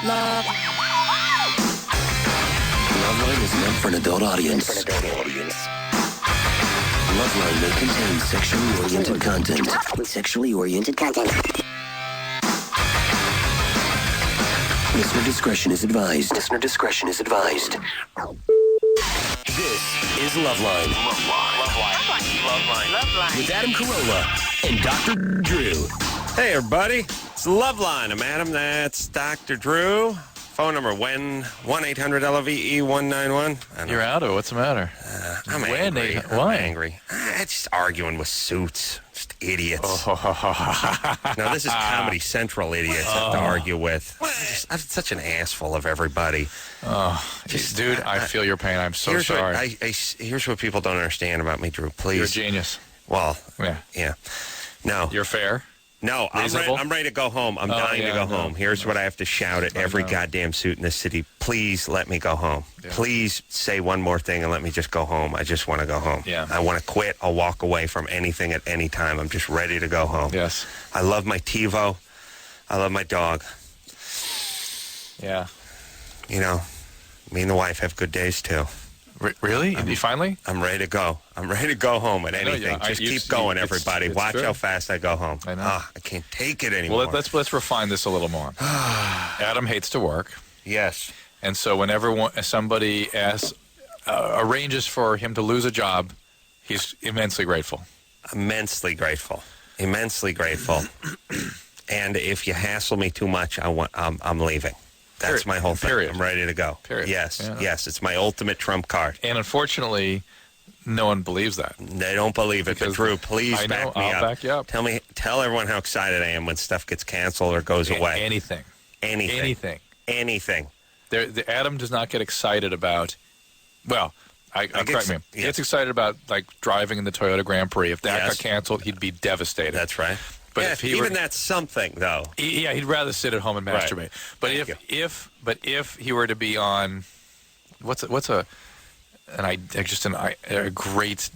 Loveline is meant for an adult audience. Loveline may contain sexually oriented content. Listener discretion is advised. This is Loveline. Loveline. With Adam Carolla and Dr. Drew. Hey, everybody. It's Loveline. I'm Adam. That's Dr. Drew. Phone number 1-800-LOVE-191. You're out of it. What's the matter? I'm angry. Why? I'm angry. It's just arguing with suits. Just idiots. No, this is Comedy Central idiots I have to argue with. I'm such an assful of everybody. Dude, I feel your pain. I'm so sorry. Here's what people don't understand about me, Drew. Please. You're a genius. Well, yeah. No. You're fair. No, I'm ready to go home. I'm dying to go home. Here's what I have to shout at every goddamn suit in this city. Please let me go home. Yeah. Please say one more thing and let me just go home. I just want to go home. Yeah. I want to quit. I'll walk away from anything at any time. I'm just ready to go home. Yes. I love my TiVo. I love my dog. Yeah. You know, me and the wife have good days, too. Really? You finally? I'm ready to go. I'm ready to go home at anything. Just keep going, everybody. Watch true. How fast I go home. I know. I can't take it anymore. Well, let's refine this a little more. Adam hates to work. Yes. And so whenever somebody arranges for him to lose a job, he's immensely grateful. Immensely grateful. And if you hassle me too much, I'm leaving. That's my whole thing. Period. I'm ready to go. Period. Yes. Yeah. Yes. It's my ultimate trump card. And unfortunately, no one believes that. They don't believe it. But Drew, please back me up. I'll back you up. Tell everyone how excited I am when stuff gets canceled or goes away. Anything. Adam does not get excited about. Well, correct me. He gets excited about like driving in the Toyota Grand Prix. If that got canceled, he'd be devastated. That's right. But if that's something, though. He'd rather sit at home and masturbate. But if he were to be on, what's a great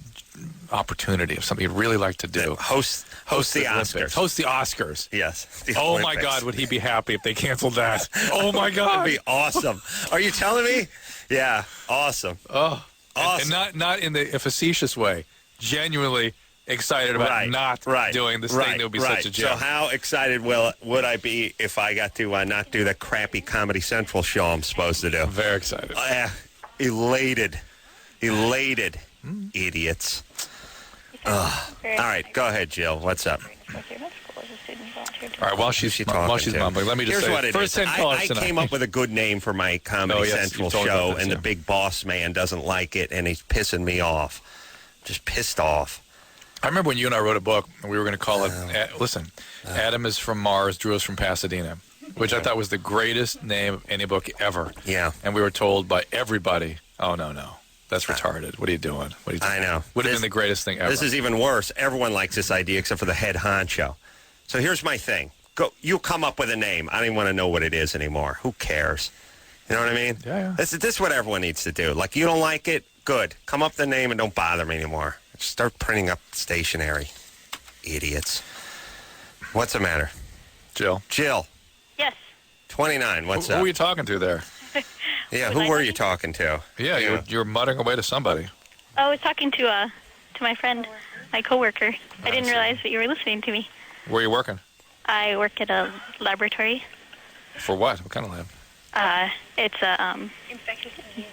opportunity of something he'd really like to do? Host the Oscars. Host the Oscars. Yes. Oh my God, would he be happy if they canceled that? Oh my God, that'd be awesome. Are you telling me? Yeah, awesome. Oh, awesome. And not in a facetious way. Genuinely excited about not doing this thing that would be such a joke. So how excited would I be if I got to not do the crappy Comedy Central show I'm supposed to do? Very excited. Elated. Idiots. All right, go ahead, Jill. What's up? All right, while she's mumbling, let me just say, what it first is. 10 callers I tonight. came up with a good name for my Comedy Central show, and the big boss man doesn't like it, and he's pissing me off. Just pissed off. I remember when you and I wrote a book, and we were going to call it, Adam is from Mars, Drew is from Pasadena, which I thought was the greatest name of any book ever. Yeah. And we were told by everybody, oh, no, that's retarded. What are you doing? I know. Would have been the greatest thing ever. This is even worse. Everyone likes this idea except for the head honcho. So here's my thing. You come up with a name. I don't even want to know what it is anymore. Who cares? You know what I mean? Yeah. This is what everyone needs to do. Like, you don't like it? Good. Come up with a name and don't bother me anymore. Start printing up stationery. Idiots. What's the matter? Jill. Yes. 29. What's up? Who are you talking to there? Yeah, who were you talking to? Yeah, you were muttering away to somebody. Oh, I was talking to my friend, my coworker. I didn't realize that you were listening to me. Where are you working? I work at a laboratory. For what? What kind of lab? It's a infectious disease.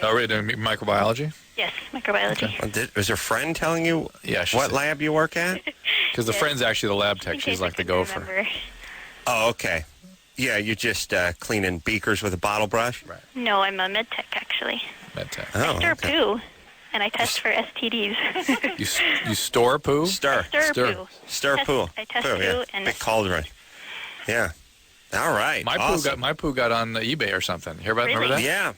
Oh, really? Doing microbiology? Yes, microbiology. Okay. Was your friend telling you what lab you work at? Because the friend's actually the lab tech. She's like the gopher. Oh, okay. Yeah, you're just cleaning beakers with a bottle brush? Right. No, I'm a med tech, actually. Med tech. Oh, I stir poo, and I test for STDs. You store poo? Stir poo. Stir poo. I test poo and big cauldron. Yeah. All right. My poo got on eBay or something. Remember that? Yeah.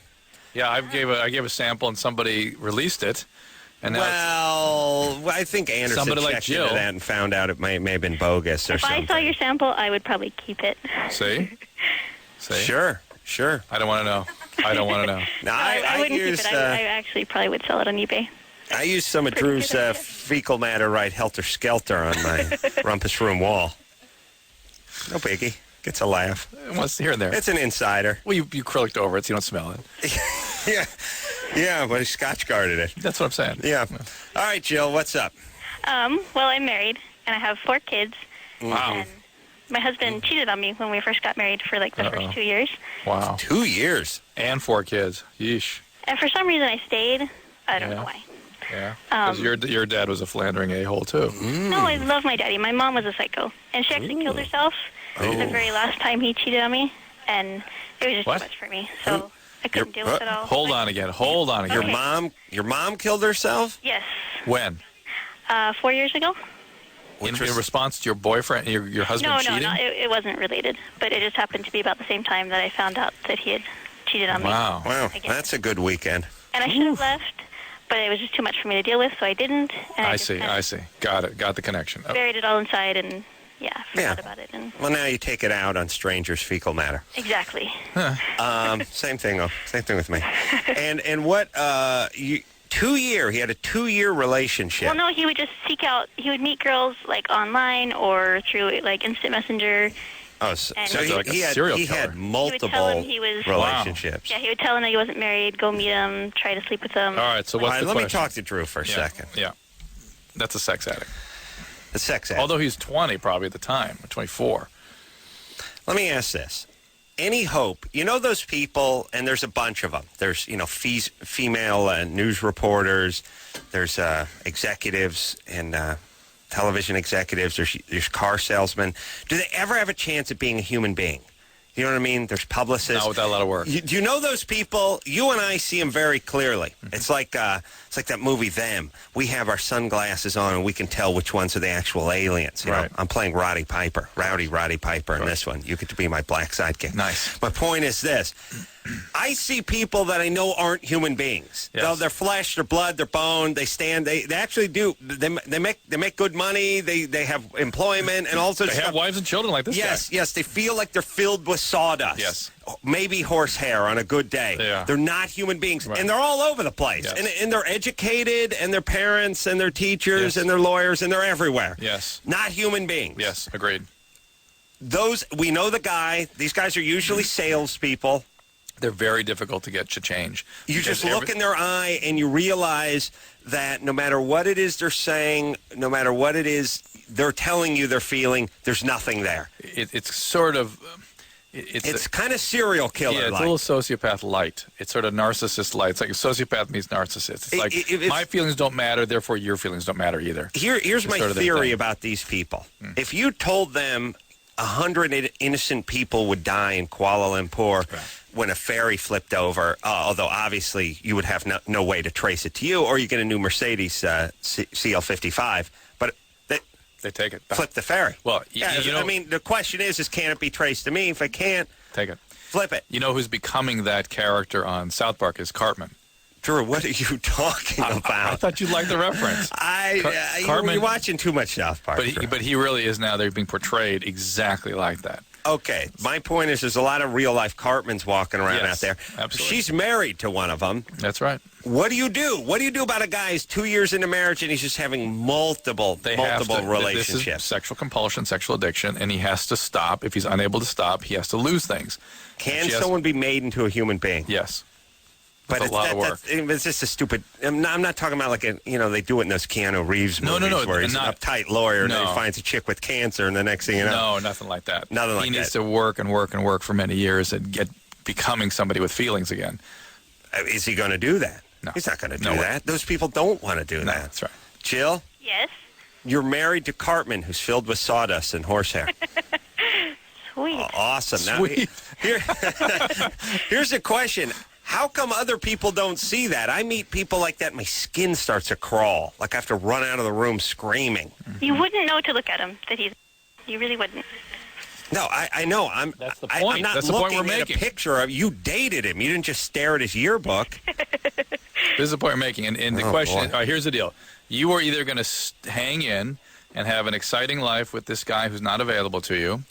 Yeah, I gave a sample and somebody released it. And now I think Anderson somebody checked like Jill into that and found out it may have been bogus or something. If I saw your sample, I would probably keep it. See? Sure. I don't want to know. No, I wouldn't use, keep it. I actually probably would sell it on eBay. I used some of Drew's fecal matter right helter-skelter on my rumpus room wall. No biggie. Gets a laugh. Once here and there. It's an insider. Well, you clicked over it, so you don't smell it. Yeah, but he Scotch guarded it. That's what I'm saying. Yeah. All right, Jill, what's up? Well, I'm married, and I have 4 kids. Wow. And my husband cheated on me when we first got married for, like, the first 2 years. Wow. 2 years? And 4 kids. Yeesh. And for some reason, I stayed. I don't know why. Yeah. Because your dad was a philandering a-hole, too. No, I love my daddy. My mom was a psycho, and she actually killed herself the very last time he cheated on me, and it was just too much for me. So I couldn't deal with it all. Hold on again. Okay. Your mom killed herself? Yes. When? 4 years ago. In response to your boyfriend, your husband cheating? No, it wasn't related, but it just happened to be about the same time that I found out that he had cheated on me. Wow, that's a good weekend. And I should have left, but it was just too much for me to deal with, so I didn't. And I see. Got it. Got the connection. Buried it all inside and, forgot about it. And well, now you take it out on strangers' fecal matter. Exactly. Same thing, though. Same thing with me. And what, 2 year, he had a 2-year relationship. Well, no, he would just he would meet girls, like, online or through, like, instant messenger. Oh, so he had multiple relationships. Yeah, he would tell him that he wasn't married, go meet him, try to sleep with him. All right, so what's the question? Let me talk to Drew for a second. Yeah. That's a sex addict. A sex addict. Although he's 20 probably at the time, 24. Let me ask this. Any hope? You know those people, and there's a bunch of them. There's, female news reporters. There's executives and television executives. There's car salesmen. Do they ever have a chance at being a human being? You know what I mean? There's publicists. Not without a lot of work. Do you know those people? You and I see them very clearly. Mm-hmm. It's like that movie Them. We have our sunglasses on and we can tell which ones are the actual aliens. You know? I'm playing Roddy Piper, Roddy Piper in this one. You get to be my black sidekick. Nice. My point is this. I see people that I know aren't human beings. Yes. They're flesh, they're blood, they're bone. They stand. They actually do. They make good money. They have employment and all sorts of stuff. They have wives and children like this guy. Yes. They feel like they're filled with sawdust. Yes. Maybe horsehair on a good day. Yeah. They're not human beings, and they're all over the place. Yes. And they're educated, and they're parents, and they're teachers, and they're lawyers, and they're everywhere. Yes. Not human beings. Yes. Agreed. We know the guy. These guys are usually salespeople. They're very difficult to get to change. You just look in their eye and you realize that no matter what it is they're saying, no matter what it is they're telling you they're feeling, there's nothing there. It's sort of... It's kind of serial killer. Yeah, it's a little sociopath light. It's sort of narcissist light. It's like a sociopath means narcissist. It's like, my feelings don't matter, therefore your feelings don't matter either. Here's my theory about these people. If you told them 100 innocent people would die in Kuala Lumpur when a ferry flipped over, although obviously you would have no way to trace it to you, or you get a new Mercedes CL55, but they take it back. Flip the ferry. Well, I mean, the question is can it be traced to me? If it can't, take it. Flip it. You know who's becoming that character on South Park is Cartman. Drew, what are you talking about? I thought you'd like the reference. Cartman, you're watching too much South Park. But he really is now. They're being portrayed exactly like that. Okay, my point is there's a lot of real-life Cartmans walking around out there. Absolutely. She's married to one of them. That's right. What do you do? What do you do about a guy who's 2 years into marriage and he's just having multiple relationships? This is sexual compulsion, sexual addiction, and he has to stop. If he's unable to stop, he has to lose things. Can someone be made into a human being? Yes. But it's a lot of work. It's just a stupid... I'm not talking about like they do it in those Keanu Reeves movies where he's an uptight lawyer and then he finds a chick with cancer and the next thing you know... No, nothing like that. Nothing like that. He needs to work and work and work for many years and get becoming somebody with feelings again. Is he going to do that? No. He's not going to do that. Those people don't want to do that. That's right. Jill? Yes? You're married to Cartman, who's filled with sawdust and horsehair. Sweet. Oh, awesome. Sweet. Now, here's a question. How come other people don't see that? I meet people like that, my skin starts to crawl. Like I have to run out of the room screaming. You wouldn't know to look at him that he's... You really wouldn't. No, I know. That's the point. I'm not That's the looking point we're at making. a picture of... You dated him. You didn't just stare at his yearbook. This is the point we're making. And the question is, here's the deal. You are either going to hang in and have an exciting life with this guy who's not available to you,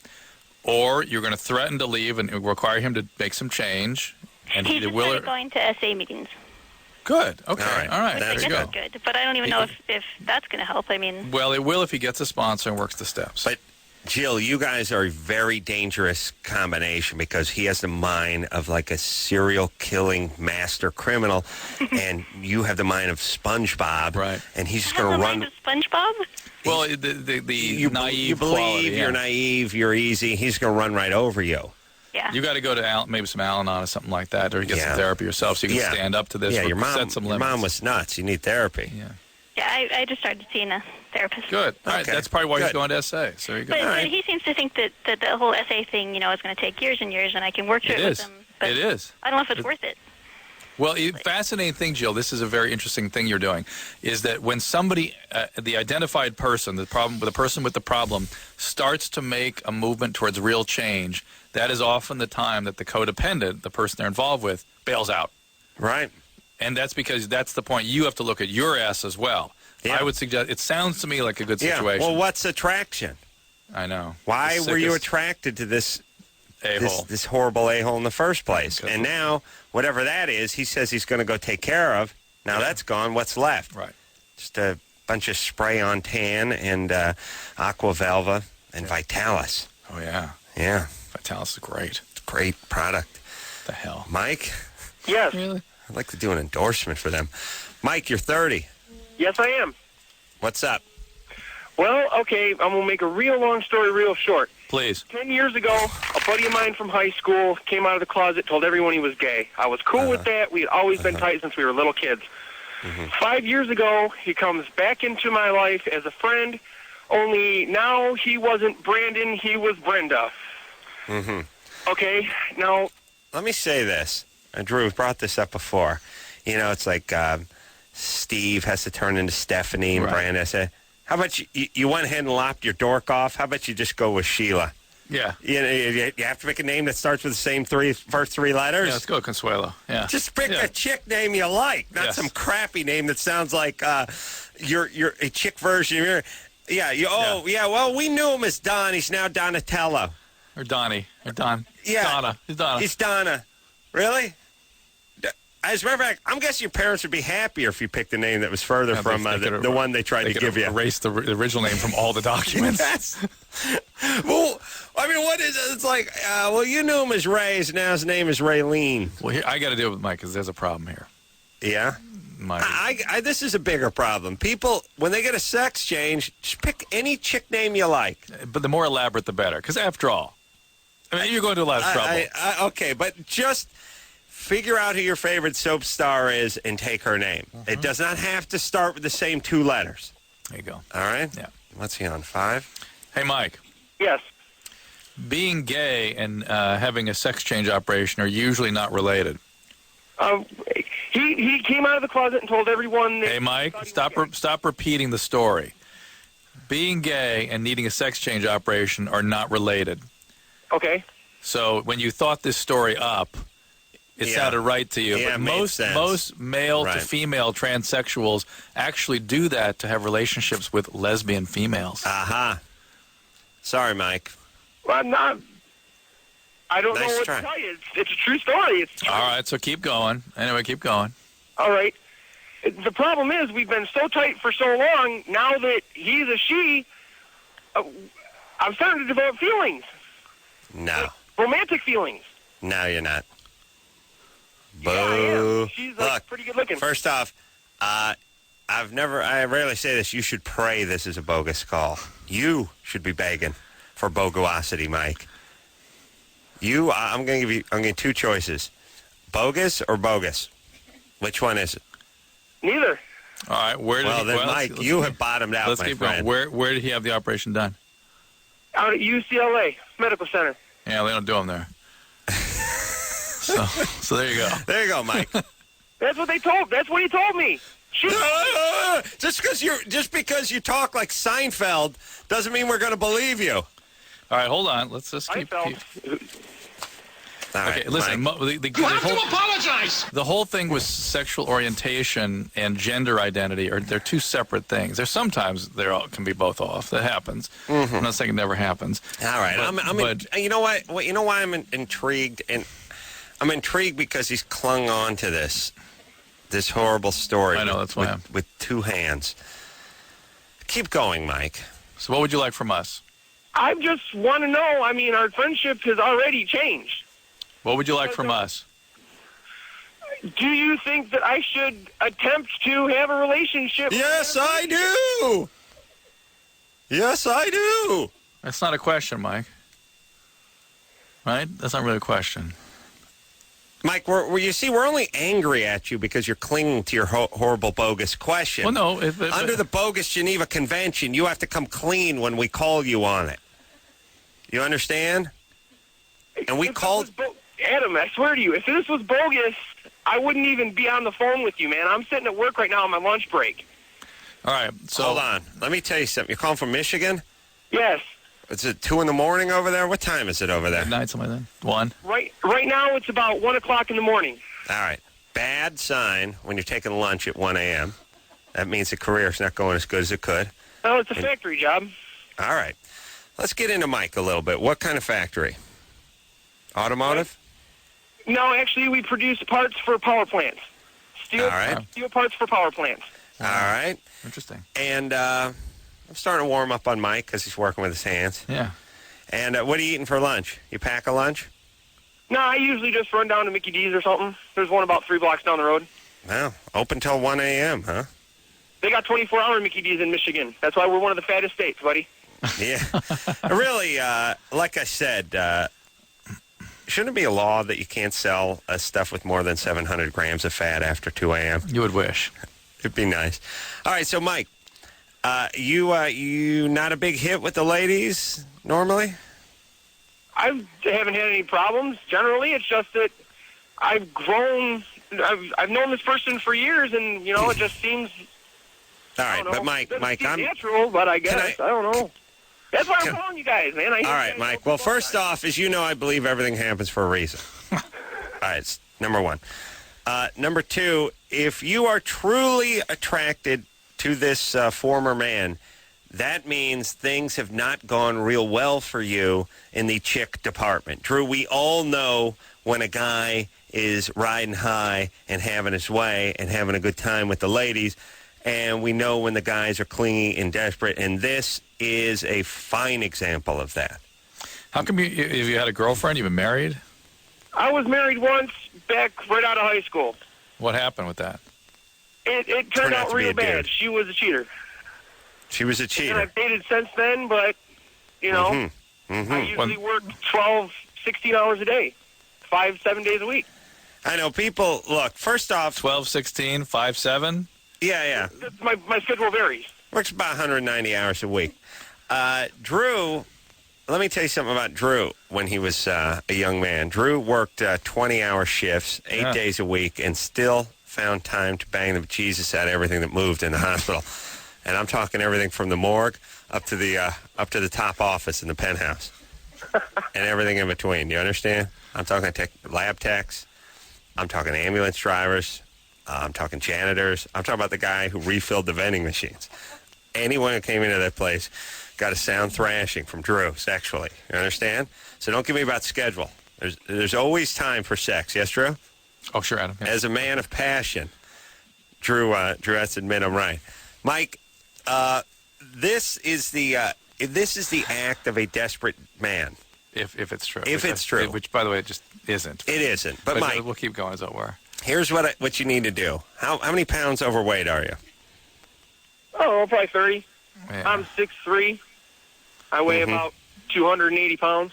or you're going to threaten to leave and require him to make some change. And he just started going to SA meetings. Good. Okay. All right. That's good. But I don't even know if that's going to help. I mean... Well, it will if he gets a sponsor and works the steps. But Jill, you guys are a very dangerous combination because he has the mind of like a serial killing master criminal, and you have the mind of SpongeBob. Right. And he's just going to run. Mind of SpongeBob? Well, the naive you believe, quality, yeah. you're naive, you're easy. He's going to run right over you. Yeah. You got to go to maybe some Al-Anon or something like that, or get some therapy yourself so you can stand up to this. Yeah, set some limits. Your mom was nuts. You need therapy. Yeah. Yeah, I just started seeing a therapist. Good. All right, Okay. that's probably why Good. he's going to SA. So you go. But he seems to think that the whole essay thing, is going to take years and years, and I can work through it with him. But It is. I don't know if it's worth it. Well, fascinating thing, Jill, this is a very interesting thing you're doing, is that when somebody, the identified person, the person with the problem, starts to make a movement towards real change, that is often the time that the codependent, the person they're involved with, bails out. Right. And that's because that's the point. You have to look at your ass as well. Yeah. I would suggest, it sounds to me like a good situation. Yeah. Well, what's attraction? I know. Why The were you sickest attracted to this a-hole. this horrible a-hole in the first place? Okay. And now, whatever that is, he says he's going to go take care of. Now that's gone. What's left? Right. Just a bunch of spray-on tan and Aquavelva and Vitalis. Oh, yeah. Yeah. Vitalis is great. Great product. The hell. Mike, Yes. Really? I'd like to do an endorsement for them. Mike, you're 30. Yes, I am. What's up? Well, okay, I'm going to make a real long story real short. Please. 10 years ago, a buddy of mine from high school came out of the closet, told everyone he was gay. I was cool with that. We had always been tight since we were little kids. 5 years ago, he comes back into my life as a friend, only now he wasn't Brandon, he was Brenda. Okay, now... Let me say this. Drew brought this up before. It's like Steve has to turn into Stephanie and Right. Brandon. How about you went ahead and lopped your dork off? How about you just go with Sheila? Yeah. You have to pick a name that starts with the same first three letters. Yeah, let's go Consuelo. Yeah. Just pick Yeah. a chick name you like, not Yes. some crappy name that sounds like you're a chick version of your. Yeah. Well, we knew him as Don. He's now Donatello. Or Donnie. Or Don. Yeah. Donna. He's Donna. He's Donna. Really? As a matter of fact, I'm guessing your parents would be happier if you picked a name that was further Yeah, from they could the one they tried they to could give you. erase the original name from all the documents. Yes. Well, I mean, what is it? It's like, you knew him as Ray, so now his name is Raylene. Well, here, I got to deal with Mike because there's a problem here. Yeah? Mike. This is a bigger problem. People, when they get a sex change, just pick any chick name you like. But the more elaborate, the better. Because after all, you're going to a lot of trouble. Okay, but just figure out who your favorite soap star is and take her name. It does not have to start with the same two letters. There you go. All right? Yeah. What's he on, 5? Hey, Mike. Yes. Being gay and having a sex change operation are usually not related. He came out of the closet and told everyone that... Hey, Mike, stop repeating the story. Being gay and needing a sex change operation are not related. Okay. So when you thought this story up, it sounded right to you. Yeah, but it made sense. most male to Right. female transsexuals actually do that to have relationships with lesbian females. Aha. Sorry, Mike. Well, I'm not... I don't Nice know what try. to tell you. It's a true story. It's true. All right, so keep going. Anyway, keep going. All right. The problem is we've been so tight for so long, now that he's a she, I'm starting to develop feelings. No. Romantic feelings. No, you're not. Boo. Yeah, I am. She's Look, pretty good looking. First off, I rarely say this. You should pray this is a bogus call. You should be begging for bogosity, Mike. I'm going to give you two choices. Bogus or bogus? Which one is it? Neither. All right, where did Well, he... then, well, Mike, you have bottomed out, Let's my keep friend. going. Where did he have the operation done? Out at UCLA Medical Center. Yeah, they don't do them there. so there you go. There you go, Mike. That's what he told me. Just because you talk like Seinfeld doesn't mean we're going to believe you. All right, hold on. Let's just keep... Seinfeld. All right, Okay, listen. Mike. The whole thing with sexual orientation and gender identity they're two separate things. There's sometimes can be both off. That happens. I'm not saying it never happens. All right, you know what? Well, you know why I'm intrigued, and I'm intrigued because he's clung on to this horrible story. I know, that's why with two hands. Keep going, Mike. So what would you like from us? I just want to know. I mean, our friendship has already changed. What would you like from us? Do you think that I should attempt to have a relationship? Yes, I do. Yes, I do. That's not a question, Mike. Right? That's not really a question. Mike, we're only angry at you because you're clinging to your horrible, bogus question. Well, no. Under the bogus Geneva Convention, you have to come clean when we call you on it. You understand? And we called... Adam, I swear to you, if this was bogus, I wouldn't even be on the phone with you, man. I'm sitting at work right now on my lunch break. All right, so... Hold on. Let me tell you something. You're calling from Michigan? Yes. Is it 2 in the morning over there? What time is it over there? Midnight, something like that. 1. Right now, it's about 1 o'clock in the morning. All right. Bad sign when you're taking lunch at 1 a.m. That means the career's not going as good as it could. Oh, it's a factory job. All right. Let's get into Mike a little bit. What kind of factory? Automotive? No, actually, we produce parts for power plants. Steel parts for power plants. All right. Interesting. And I'm starting to warm up on Mike because he's working with his hands. Yeah. And what are you eating for lunch? You pack a lunch? No, I usually just run down to Mickey D's or something. There's one about 3 blocks down the road. Well, open till 1 a.m., huh? They got 24-hour Mickey D's in Michigan. That's why we're one of the fattest states, buddy. Yeah. Really, like I said, shouldn't it be a law that you can't sell stuff with more than 700 grams of fat after 2 a.m.? You would wish. It'd be nice. All right, so Mike, you not a big hit with the ladies normally? I haven't had any problems. Generally, it's just that I've grown. I've known this person for years, and it just seems. All right, but Mike, I'm natural, but I guess I don't know. That's why I'm calling you guys, man. All right, Mike. Well, first off, as you know, I believe everything happens for a reason. All right, it's number one. Number two, if you are truly attracted to this former man, that means things have not gone real well for you in the chick department. Drew, we all know when a guy is riding high and having his way and having a good time with the ladies, and we know when the guys are clingy and desperate, and this is a fine example of that. How come if you had a girlfriend, you've been married? I was married once back right out of high school. What happened with that? It turned out real bad. She was a cheater. She was a cheater. And I've dated since then, but, I usually work 12, 16 hours a day, 5, 7 days a week. I know people, look, first off. 12, 16, 5, 7? Yeah. My schedule varies. Works about 190 hours a week. Drew, let me tell you something about Drew when he was a young man. Drew worked 20-hour shifts, 8 days a week, and still found time to bang the Jesus out of everything that moved in the hospital. And I'm talking everything from the morgue up to the top office in the penthouse, and everything in between. You understand? I'm talking lab techs. I'm talking ambulance drivers. I'm talking janitors. I'm talking about the guy who refilled the vending machines. Anyone who came into that place got a sound thrashing from Drew sexually. You understand? So don't give me about schedule. There's always time for sex. Yes, Drew? Oh, sure, Adam. Yeah. As a man of passion, Drew has to admit I'm right. Mike, this is the act of a desperate man. If it's true. If it's true. Which, by the way, it just isn't. It isn't. But Mike, we'll keep going as it were. Here's what you need to do. How many pounds overweight are you? Oh, probably 30. Yeah. I'm 6'3". I weigh about 280 pounds.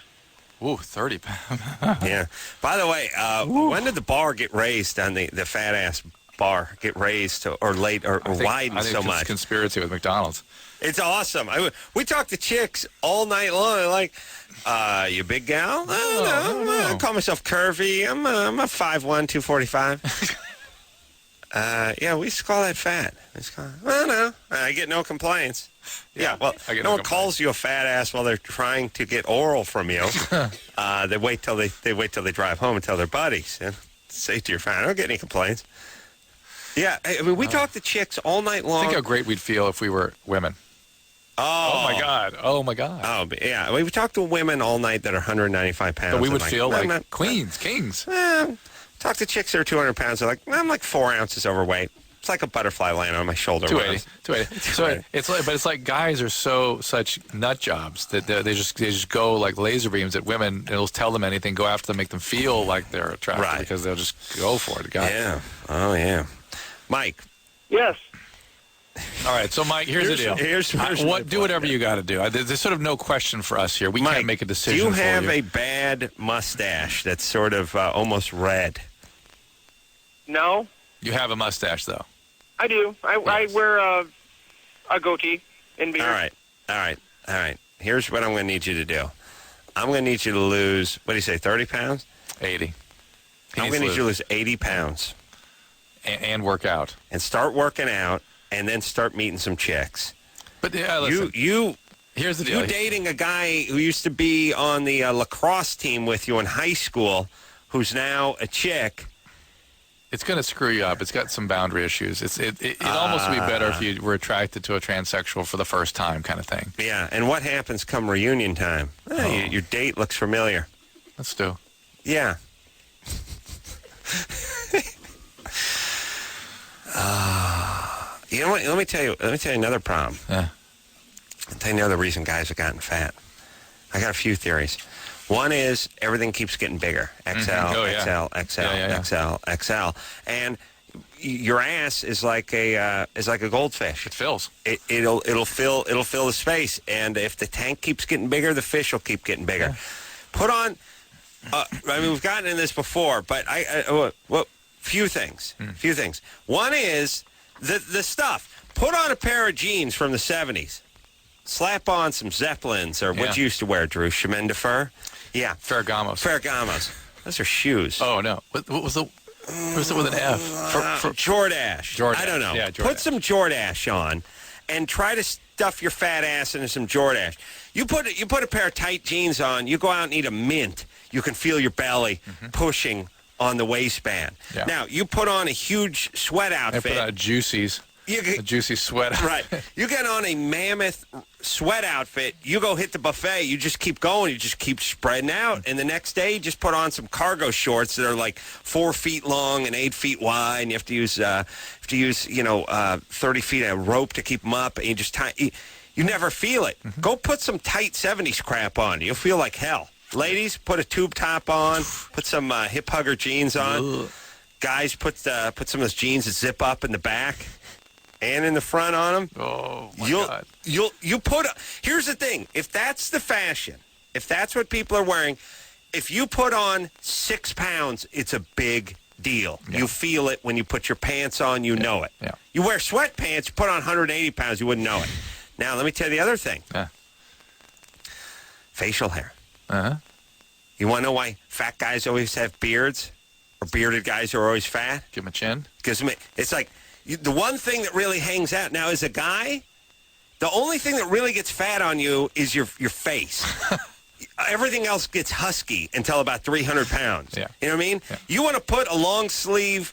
Ooh, 30 pounds. Yeah. By the way, when did the bar get raised on the fat ass bar get raised or widened so much? It's a conspiracy with McDonald's. It's awesome. We talk to chicks all night long. Like, you big gal? No. I call myself curvy. I'm a 5'1", 245. Yeah, we used to call that fat. No. I get no complaints. Yeah, well, no one calls you a fat ass while they're trying to get oral from you. They wait till they drive home and tell their buddies and say to your friend, I don't get any complaints. Yeah, I mean, we talk to chicks all night long. Think how great we'd feel if we were women. Oh my God. Oh, yeah. We talk to women all night that are 195 pounds. But we would feel like queens, kings. Talk to chicks that are 200 pounds. They're like, I'm like 4 ounces overweight. It's like a butterfly laying on my shoulder. 280. So it's like guys are such nut jobs that they just go like laser beams at women. It'll tell them anything, go after them, make them feel like they're attractive because they'll just go for it. Yeah. Oh yeah. Mike. Yes. All right, so Mike, here's the deal. Do whatever you got to do. There's sort of no question for us here. We Mike, can't make a decision. Do you for have a bad mustache that's sort of almost red? No. You have a mustache, though. I do. I wear a goatee and beard. All right. Here's what I'm going to need you to do. I'm going to need you to lose, what do you say, 30 pounds? 80. I'm going to need you to lose 80 pounds. And work out. And start working out, and then start meeting some chicks. But listen, here's the deal. You're dating a guy who used to be on the lacrosse team with you in high school, who's now a chick. It's going to screw you up. It's got some boundary issues. It almost would be better if you were attracted to a transsexual for the first time kind of thing. Yeah, and what happens come reunion time? Your date looks familiar. Let's do. Yeah. You know what? Let me tell you another problem. Yeah. I'll tell you another reason guys have gotten fat. I got a few theories. One is everything keeps getting bigger. XL, XL, XL. And your ass is like a goldfish. It fills. It'll fill the space. And if the tank keeps getting bigger, the fish will keep getting bigger. Yeah. Put on. We've gotten in this before, but few things. Few things. One is the stuff. Put on a pair of jeans from the 70s. Slap on some Zeppelins, or what you used to wear, Drew? Chemin de Fer? Yeah. Ferragamos. Those are shoes. Oh, no. What was it with an F? Jordache. I don't know. Yeah, Put some Jordache on and try to stuff your fat ass into some Jordache. You put a pair of tight jeans on, you go out and eat a mint. You can feel your belly pushing on the waistband. Yeah. Now, you put on a huge sweat outfit. I put on Juicy's. A juicy sweat outfit. Right. You get on a mammoth sweat outfit, you go hit the buffet, you just keep going, you just keep spreading out. And the next day, you just put on some cargo shorts that are like 4 feet long and 8 feet wide, and you have to use 30 feet of rope to keep them up, and you just you never feel it. Go put some tight 70s crap on. You'll feel like hell. Ladies, put a tube top on, put some hip hugger jeans on. Ugh. Guys, put some of those jeans that zip up in the back and in the front on them. Oh, my God. Here's the thing. If that's the fashion, if that's what people are wearing, if you put on 6 pounds, it's a big deal. Yeah. You feel it when you put your pants on. You know it. Yeah. You wear sweatpants, you put on 180 pounds, you wouldn't know it. Now, let me tell you the other thing. Facial hair. Uh-huh. You want to know why fat guys always have beards? Or bearded guys are always fat? Give them a chin? It's like the one thing that really hangs out. Now, as a guy, the only thing that really gets fat on you is your face. Everything else gets husky until about 300 pounds. Yeah. You know what I mean? Yeah. You want to put a long sleeve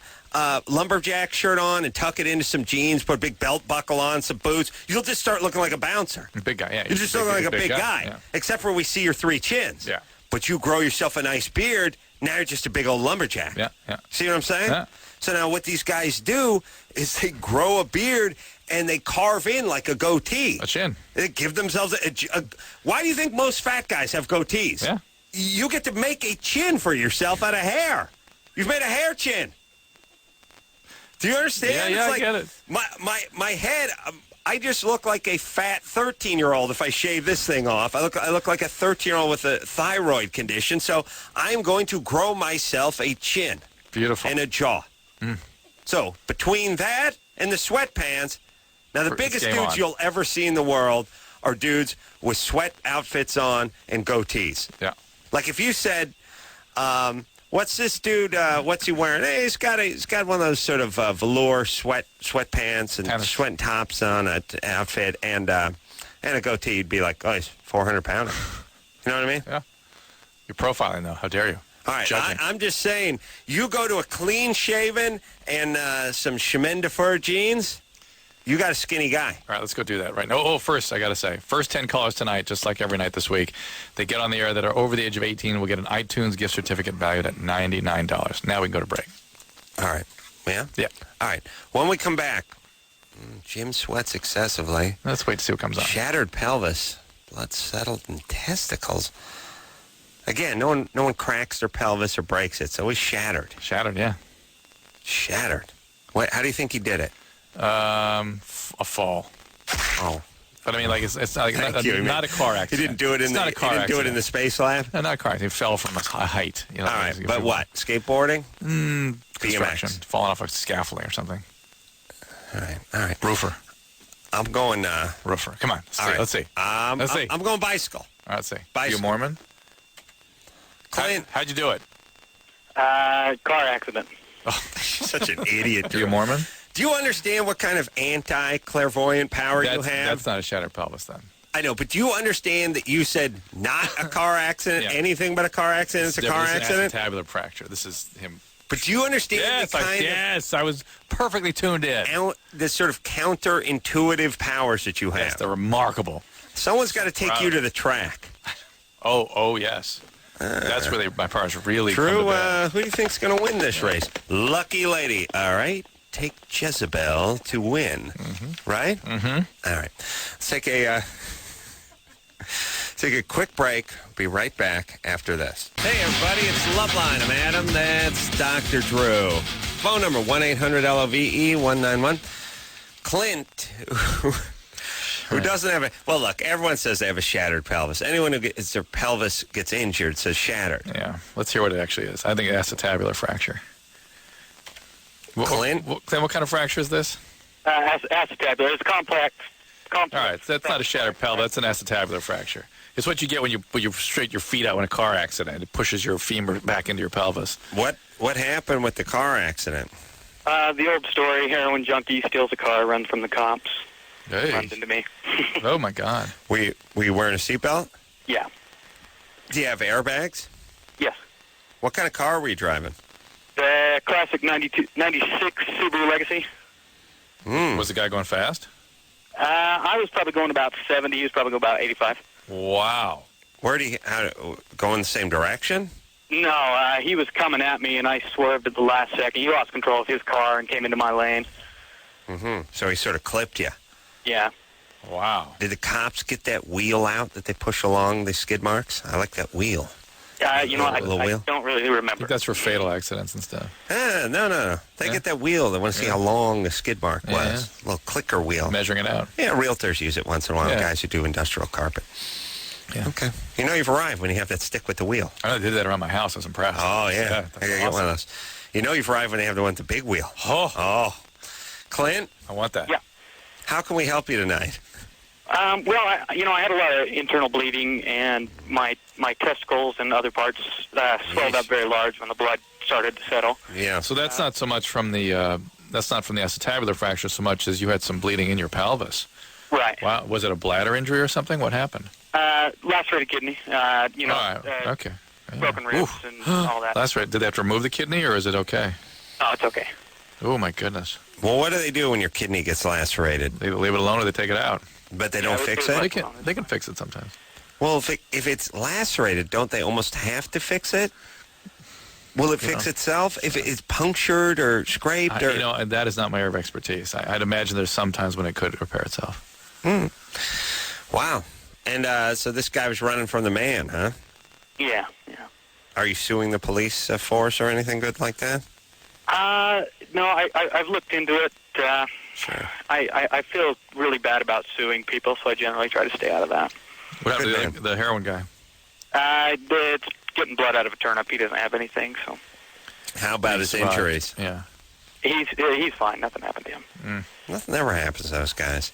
lumberjack shirt on and tuck it into some jeans, put a big belt buckle on, some boots. You'll just start looking like a bouncer. Big guy, yeah. You just look like a big guy. Yeah. Except for we see your 3 chins. Yeah. But you grow yourself a nice beard, now you're just a big old lumberjack. Yeah. See what I'm saying? Yeah. So now what these guys do is they grow a beard and they carve in like a goatee. A chin. They give themselves why do you think most fat guys have goatees? Yeah. You get to make a chin for yourself out of hair. You've made a hair chin. Do you understand? Yeah, it's I get it. My head, I just look like a fat 13-year-old if I shave this thing off. I look like a 13-year-old with a thyroid condition. So I'm going to grow myself a chin. Beautiful. And a jaw. So between that and the sweatpants, now the biggest dudes you'll ever see in the world are dudes with sweat outfits on and goatees. Yeah. Like if you said, what's this dude? What's he wearing? Hey, he's got one of those sort of velour sweatpants and sweat tops on an outfit and a goatee. You'd be like, oh, he's 400 pounds. You know what I mean? Yeah. You're profiling though. How dare you? All right, I'm just saying, you go to a clean-shaven and some chemin de fer jeans, you got a skinny guy. All right, let's go do that right now. Oh, first, I got to say, first 10 callers tonight, just like every night this week, they get on the air that are over the age of 18 will get an iTunes gift certificate valued at $99. Now we can go to break. All right. Yeah? Yeah. All right. When we come back, Jim sweats excessively. Let's wait to see what comes on. Shattered pelvis, blood settled in testicles. Again, no one cracks their pelvis or breaks it. It's always shattered. Shattered, yeah. Shattered. What? How do you think he did it? A fall. Oh. But I mean, like it's not, Thank you. not a car accident. He didn't do it in He didn't do it in the space lab? No, not a car accident. He fell from a height. You know, All right. But what? Skateboarding? Construction. BMX. Falling off a scaffolding or something. All right. Roofer. I'm going... Roofer. Come on. Let's see. Let's see. I'm going bicycle. All right, let's see. Bicycle. You a Mormon? Clint. How'd you do it? Car accident. Such an idiot. You a Mormon? Do you understand what kind of anti-clairvoyant power you have? That's not a shattered pelvis, then. I know, but do you understand that you said not a car accident, Yeah. anything but a car accident is a car accident? Acetabular fracture. This is him. But do you understand Yes, I was perfectly tuned in. the sort of counterintuitive powers that you have? Yes, they're remarkable. Someone's got to take you to the track. Oh, yes. That's where my powers really come Drew, to bear. who do you think's going to win this race? Lucky lady. All right. Take Jezebel to win. Right? Mm-hmm. All right. Let's take a quick break. Be right back after this. Hey, everybody. It's Loveline. I'm Adam. That's Dr. Drew. Phone number 1-800-LOVE-191. Clint, who doesn't have a... Well, look, everyone says they have a shattered pelvis. Anyone who gets their pelvis gets injured says shattered. Yeah. Let's hear what it actually is. I think it's acetabular fracture. Clint? Clint, what kind of fracture is this? Acetabular. It's complex. All right, so that's not a shattered pelvis. That's an acetabular fracture. It's what you get when you straighten your feet out in a car accident. It pushes your femur back into your pelvis. What happened with the car accident? The old story, heroin junkie steals a car, runs from the cops, Hey. runs into me. Oh, my God. Were you wearing a seatbelt? Yeah. Do you have airbags? Yes. What kind of car were you driving? The classic 96 Subaru Legacy. Was the guy going fast? I was probably going about 70. He was probably going about 85. Wow. Where do you go in the same direction? No, he was coming at me, and I swerved at the last second. He lost control of his car and came into my lane. So he sort of clipped you. Yeah. Wow. Did the cops get that wheel out that they push along the skid marks? I like that wheel. I wheel? don't really I remember. think that's for fatal accidents and stuff. No. They get that wheel. They want to see how long the skid mark was. Yeah. A little clicker wheel. Measuring it out. Yeah, realtors use it once in a while, Yeah. guys who do industrial carpet. Yeah. Okay. You know you've arrived when you have that stick with the wheel. I did that around my house. I was impressed. Oh, yeah. That's I gotta get one of those. You know you've arrived when they have the one with the big wheel. Oh. Clint, I want that. Yeah. how can we help you tonight? Well, I had a lot of internal bleeding, and my testicles and other parts swelled up very large when the blood started to settle. Yeah. So that's not so much from the that's not from the acetabular fracture so much as you had some bleeding in your pelvis. Right. Wow. Was it a bladder injury or something? What happened? Lacerated kidney. All right. Okay. Yeah. Broken ribs and all that. Did they have to remove the kidney or is it okay? Oh, it's okay. Oh, my goodness. Well, what do they do when your kidney gets lacerated? They leave it alone or they take it out? But they don't fix they- it? They can fix it sometimes. Well, if it's lacerated, don't they almost have to fix it? Will it fix itself if it's punctured or scraped? Or That is not my area of expertise. I'd imagine there's some times when it could repair itself. Wow. And so this guy was running from the man, huh? Yeah. Are you suing the police force or anything good like that? No, I've looked into it. Sure. I feel really bad about suing people, so I generally try to stay out of that. What happened Good to the heroin guy? It's getting blood out of a turnip. He doesn't have anything, so How about his Survived. injuries? Yeah. he's fine. Nothing happened to him. Nothing ever happens to those guys.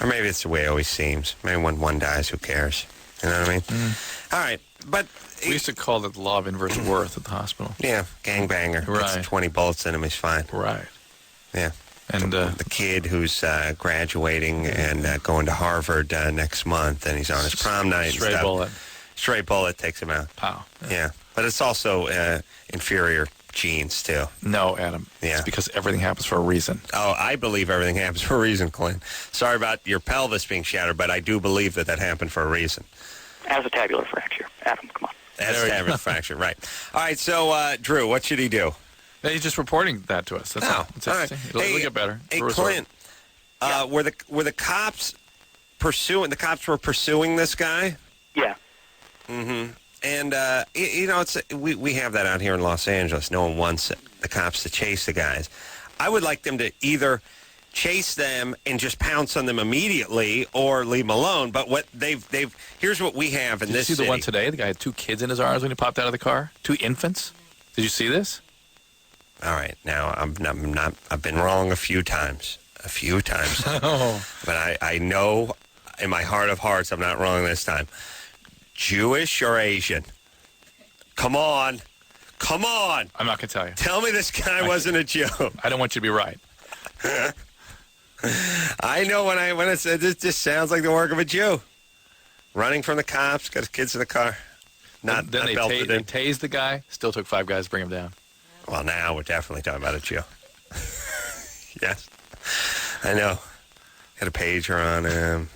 Or maybe it's the way it always seems. Maybe when one dies, who cares? You know what I mean? All right. But, We used to call it the law of inverse worth at the hospital. yeah, gangbanger. Right. Gets 20 bullets in him, he's fine. Right. Yeah. And The kid who's graduating and going to Harvard next month, and he's on his prom night and stray stuff. bullet. Straight bullet takes him out. Pow. Yeah. But it's also inferior genes, too. No, Adam. Yeah. It's because everything happens for a reason. Oh, I believe everything happens for a reason, Clint. Sorry about your pelvis being shattered, but I do believe that happened for a reason. Acetabular fracture. Adam, come on. That's having fracture, right. All right, so, Drew, what should he do? He's just reporting that to us. That's all. It's all right. interesting. It'll get better. Hey, Clint, were the cops pursuing? The cops were pursuing this guy. Yeah. Mm-hmm. And it's we have that out here in Los Angeles. No one wants the cops to chase the guys. I would like them to either chase them and just pounce on them immediately, or leave them alone. But what they've here's what we have in this. Did you see city. the one today? The guy had 2 kids in his arms when he popped out of the car. 2 infants. Did you see this? All right, now I'm not. I've been wrong a few times. Oh. But I know in my heart of hearts I'm not wrong this time. Jewish or Asian? Come on. I'm not going to tell you. Tell me this guy wasn't a Jew. I don't want you to be right. I know when I said this just sounds like the work of a Jew. Running from the cops, got his kids in the car. Not They belted in. tased the guy. Still took 5 guys to bring him down. Well, now we're definitely talking about a Jew. Yes. I know. Got a pager on him.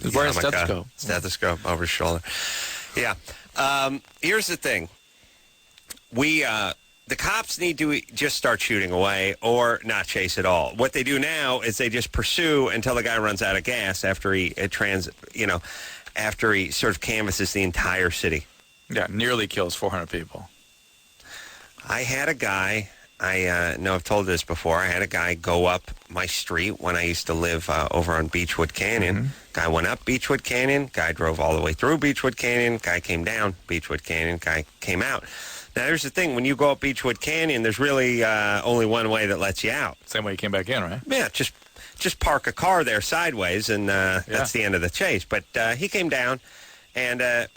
He's wearing a stethoscope. Stethoscope over his shoulder. Yeah. Here's the thing. The cops need to just start shooting away or not chase at all. What they do now is they just pursue until the guy runs out of gas after he sort of canvasses the entire city. Yeah, nearly kills 400 people. I had a guy, I know I've told this before, I had a guy go up my street when I used to live over on Beechwood Canyon. Mm-hmm. Guy went up Beechwood Canyon, guy drove all the way through Beechwood Canyon, guy came down Beechwood Canyon, guy came out. Now, here's the thing. When you go up Beechwood Canyon, there's really only one way that lets you out. Same way you came back in, right? Yeah, just park a car there sideways, and that's the end of the chase. But he came down, and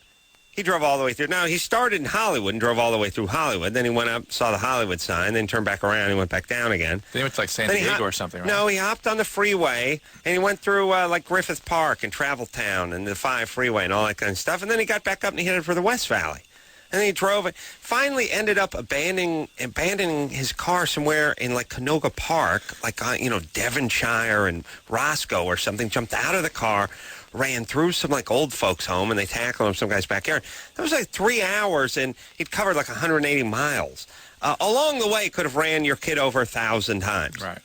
he drove all the way through. Now, he started in Hollywood and drove all the way through Hollywood. Then he went up, saw the Hollywood sign, then turned back around and went back down again. Then he went to like San Diego or something, right? No, he hopped on the freeway, and he went through like Griffith Park and Traveltown and the 5 freeway and all that kind of stuff. And then he got back up and he headed for the West Valley. And then he drove it. Finally ended up abandoning his car somewhere in like Canoga Park, like Devonshire and Roscoe or something. Jumped out of the car, ran through some like old folks' home, and they tackled him. Some guy's backyard. That was like 3 hours, and he'd covered like 180 miles. Along the way, could have ran your kid over 1,000 times. Right.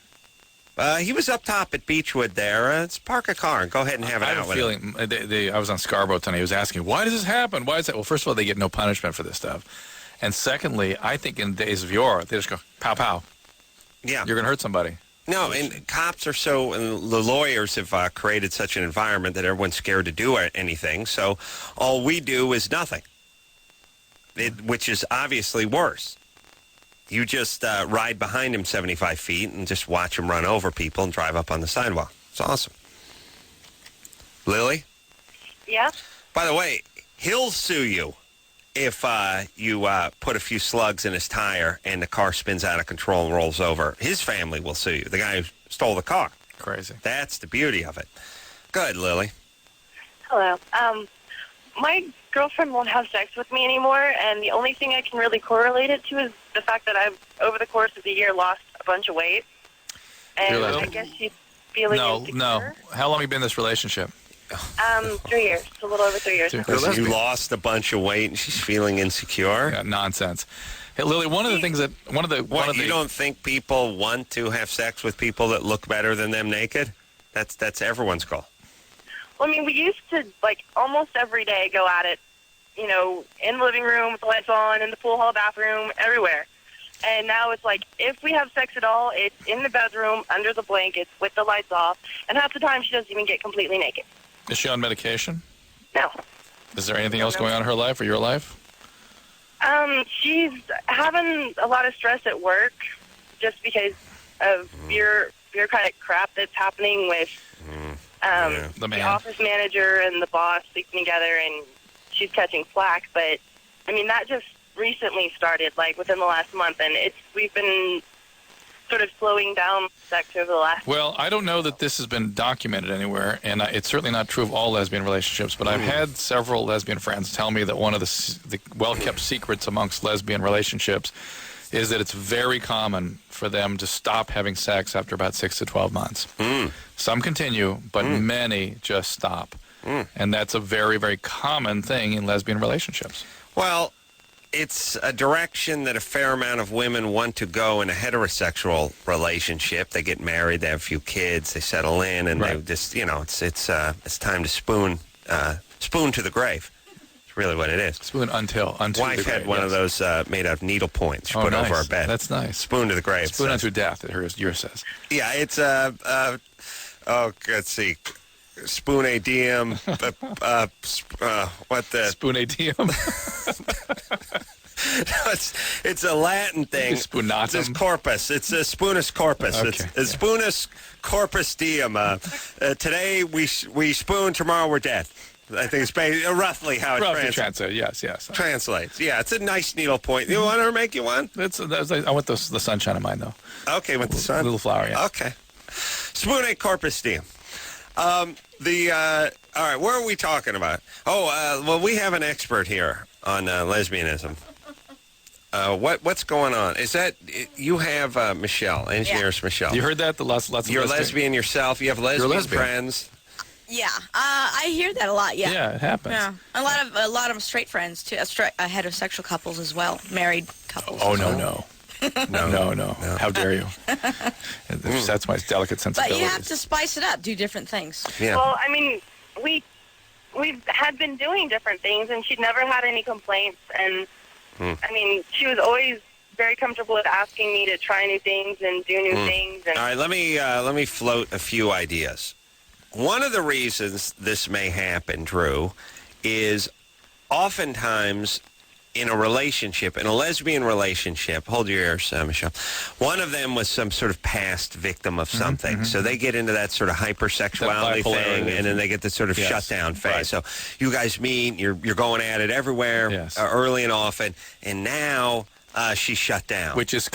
He was up top at Beechwood there. Let's park a car and go ahead and have it out with him. I have a feeling, I was on Scarborough tonight. He was asking, why does this happen? Why is that? Well, first of all, they get no punishment for this stuff. And secondly, I think in days of yore, they just go, pow, pow. Yeah. You're going to hurt somebody. No, and cops are and the lawyers have created such an environment that everyone's scared to do anything. So all we do is nothing, which is obviously worse. You just ride behind him 75 feet and just watch him run over people and drive up on the sidewalk. It's awesome. Lily? Yeah? By the way, he'll sue you if you put a few slugs in his tire and the car spins out of control and rolls over. His family will sue you, the guy who stole the car. Crazy. That's the beauty of it. Go ahead, Lily. Hello. My girlfriend won't have sex with me anymore, and the only thing I can really correlate it to is the fact that I've, over the course of the year, lost a bunch of weight. And I guess she's feeling insecure. No. How long have you been in this relationship? 3 years. A little over 3 years. You lost a bunch of weight and she's feeling insecure? Yeah, nonsense. Hey, Lily, one of the things that... You don't think people want to have sex with people that look better than them naked? That's everyone's goal. Well, I mean, we used to, like, almost every day go at it, in the living room with the lights on, in the pool hall bathroom, everywhere. And now it's like, if we have sex at all, it's in the bedroom, under the blankets, with the lights off. And half the time, she doesn't even get completely naked. Is she on medication? No. Is there anything else going on in her life or your life? She's having a lot of stress at work just because of bureaucratic crap that's happening with the office manager and the boss sleeping together, and she's catching flack. But, I mean, that just recently started, like, within the last month, and we've been sort of slowing down sex over the last... Well, I don't know that this has been documented anywhere, and it's certainly not true of all lesbian relationships, but I've had several lesbian friends tell me that one of the well-kept secrets amongst lesbian relationships is that it's very common for them to stop having sex after about 6 to 12 months. Some continue, but many just stop. And that's a very, very common thing in lesbian relationships. Well, it's a direction that a fair amount of women want to go in a heterosexual relationship. They get married, they have a few kids, they settle in, and they just, it's time to spoon to the grave. It's really what it is. Spoon until Wife had one of those made out of needle points put over our bed. That's nice. Spoon to the grave. Spoon unto death, yours says. Yeah, it's let's see. Spoon a diem, what the... Spoon a diem? it's a Latin thing. Spoonatum. It's corpus. It's a spunus corpus. Okay. It's spunus corpus diem. Today we spoon, tomorrow we're dead. I think it's roughly how it translates. Yes. Translates. Yeah, it's a nice needle point. You want her to make you one? I want the sunshine of mine, though. Okay, with the sun? Little flower, yeah. Okay. Spoon a corpus diem. All right, what are we talking about? Well, we have an expert here on lesbianism. What's going on? Is that you have Michelle, engineers Michelle? You heard that? Lots of You're lesbian yourself. You have lesbian friends. Yeah, I hear that a lot. Yeah, it happens. Yeah, a lot of straight friends too, heterosexual couples as well, married couples. Oh no. No. How dare you? That's my delicate sensibility. But you have to spice it up, do different things. Yeah. Well, I mean, we had been doing different things, and she'd never had any complaints. And I mean, she was always very comfortable with asking me to try new things and do new things. And all right, let me float a few ideas. One of the reasons this may happen, Drew, is oftentimes in a relationship, in a lesbian relationship, hold your ears, Michelle, one of them was some sort of past victim of something. So they get into that sort of hypersexuality thing, and then they get this sort of shutdown phase. Right. So you guys meet, you're going at it everywhere, early and often, and now she's shut down. Which is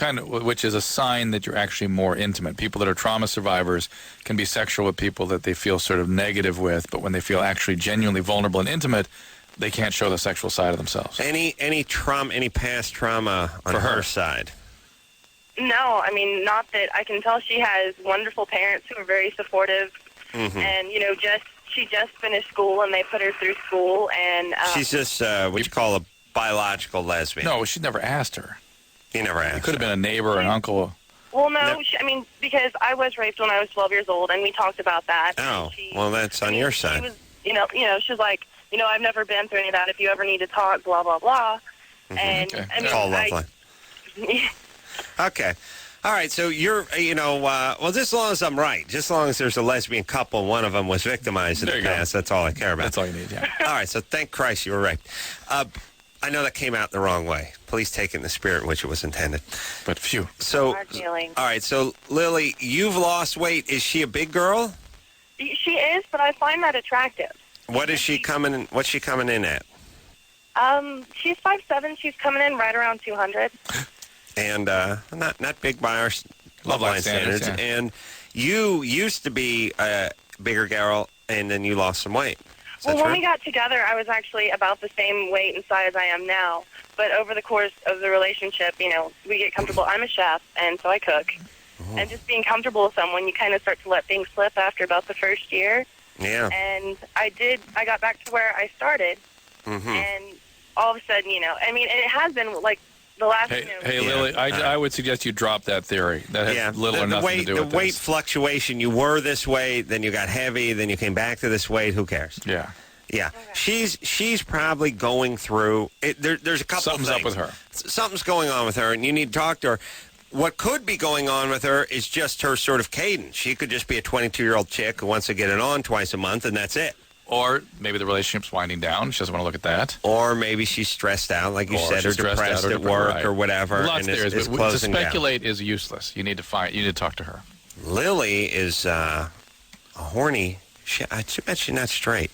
a sign that you're actually more intimate. People that are trauma survivors can be sexual with people that they feel sort of negative with, but when they feel actually genuinely vulnerable and intimate, they can't show the sexual side of themselves. Any past trauma on her side? No, I mean, not that I can tell. She has wonderful parents who are very supportive, and she just finished school, and they put her through school, and she's just what you call a biological lesbian. No, she never asked her. You never asked. It could have been a neighbor, an uncle. Well, no. I mean, because I was raped when I was 12 years old, and we talked about that. Oh, well, that's on your side. She was, she was like, I've never been through any of that. If you ever need to talk, blah, blah, blah. And, I mean, call Loveline. Okay. All right, so you're, well, just as long as I'm right, just as long as there's a lesbian couple, one of them was victimized in the past, that's all I care about. That's all you need, yeah. All right, so thank Christ you were raped. I know that came out the wrong way. Please take it in the spirit in which it was intended. But phew. So, all right, so Lily, you've lost weight. Is she a big girl? She is, but I find that attractive. What's she coming in at? She's 5'7". She's coming in right around 200. And not big by our Loveline standards. Yeah. And you used to be a bigger girl, and then you lost some weight. Well, when we got together, I was actually about the same weight and size I am now. But over the course of the relationship, we get comfortable. I'm a chef, and so I cook. Oh. And just being comfortable with someone, you kind of start to let things slip after about the first year. Yeah. And I got back to where I started. And all of a sudden, and it has been like the last, Hey, Lily, I would suggest you drop that theory. That has little or nothing to do with the weight fluctuation. You were this way, then you got heavy, then you came back to this weight. Who cares? Yeah. Yeah. Okay. She's probably going through it. There's a couple Something's of up with her. Something's going on with her, and you need to talk to her. What could be going on with her is just her sort of cadence. She could just be a 22-year-old chick who wants to get it on twice a month, and that's it. Or maybe the relationship's winding down. She doesn't want to look at that. Or maybe she's stressed out, like you said, or depressed at work or whatever. Lots and theories, it's but to speculate is useless. You need to talk to her. Lily is a horny. I bet she's not straight.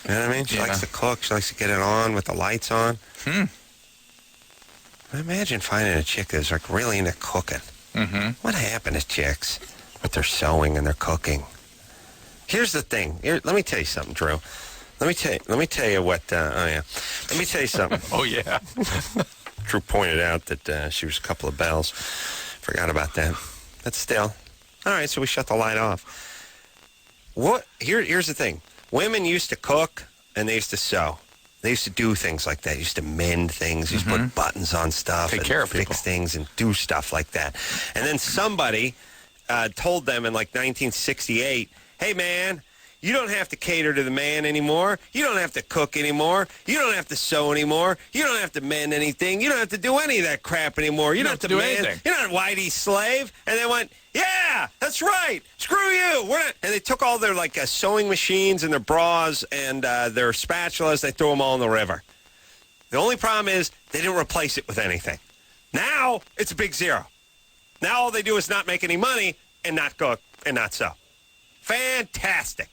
You know what I mean? She likes to cook. She likes to get it on with the lights on. Imagine finding a chick that's like really into cooking. What happened to chicks with their sewing and their cooking? Here's the thing. Let me tell you something, Drew. Let me tell you what. Let me tell you something. Oh yeah. Drew pointed out that she was a couple of bells. Forgot about that. But still, all right. So we shut the light off. Here's the thing. Women used to cook and they used to sew. They used to do things like that. They used to mend things. They used to put buttons on stuff. Take and care of fix people. things and do stuff like that. And then somebody told them in like 1968, hey, man, you don't have to cater to the man anymore. You don't have to cook anymore. You don't have to sew anymore. You don't have to mend anything. You don't have to do any of that crap anymore. You don't have to do man. anything. You're not Whitey's slave. And they went, yeah, that's right. Screw you. We're not. And they took all their like sewing machines and their bras and their spatulas. They threw them all in the river. The only problem is they didn't replace it with anything. Now it's a big zero. Now all they do is not make any money and not cook and not sew. Fantastic.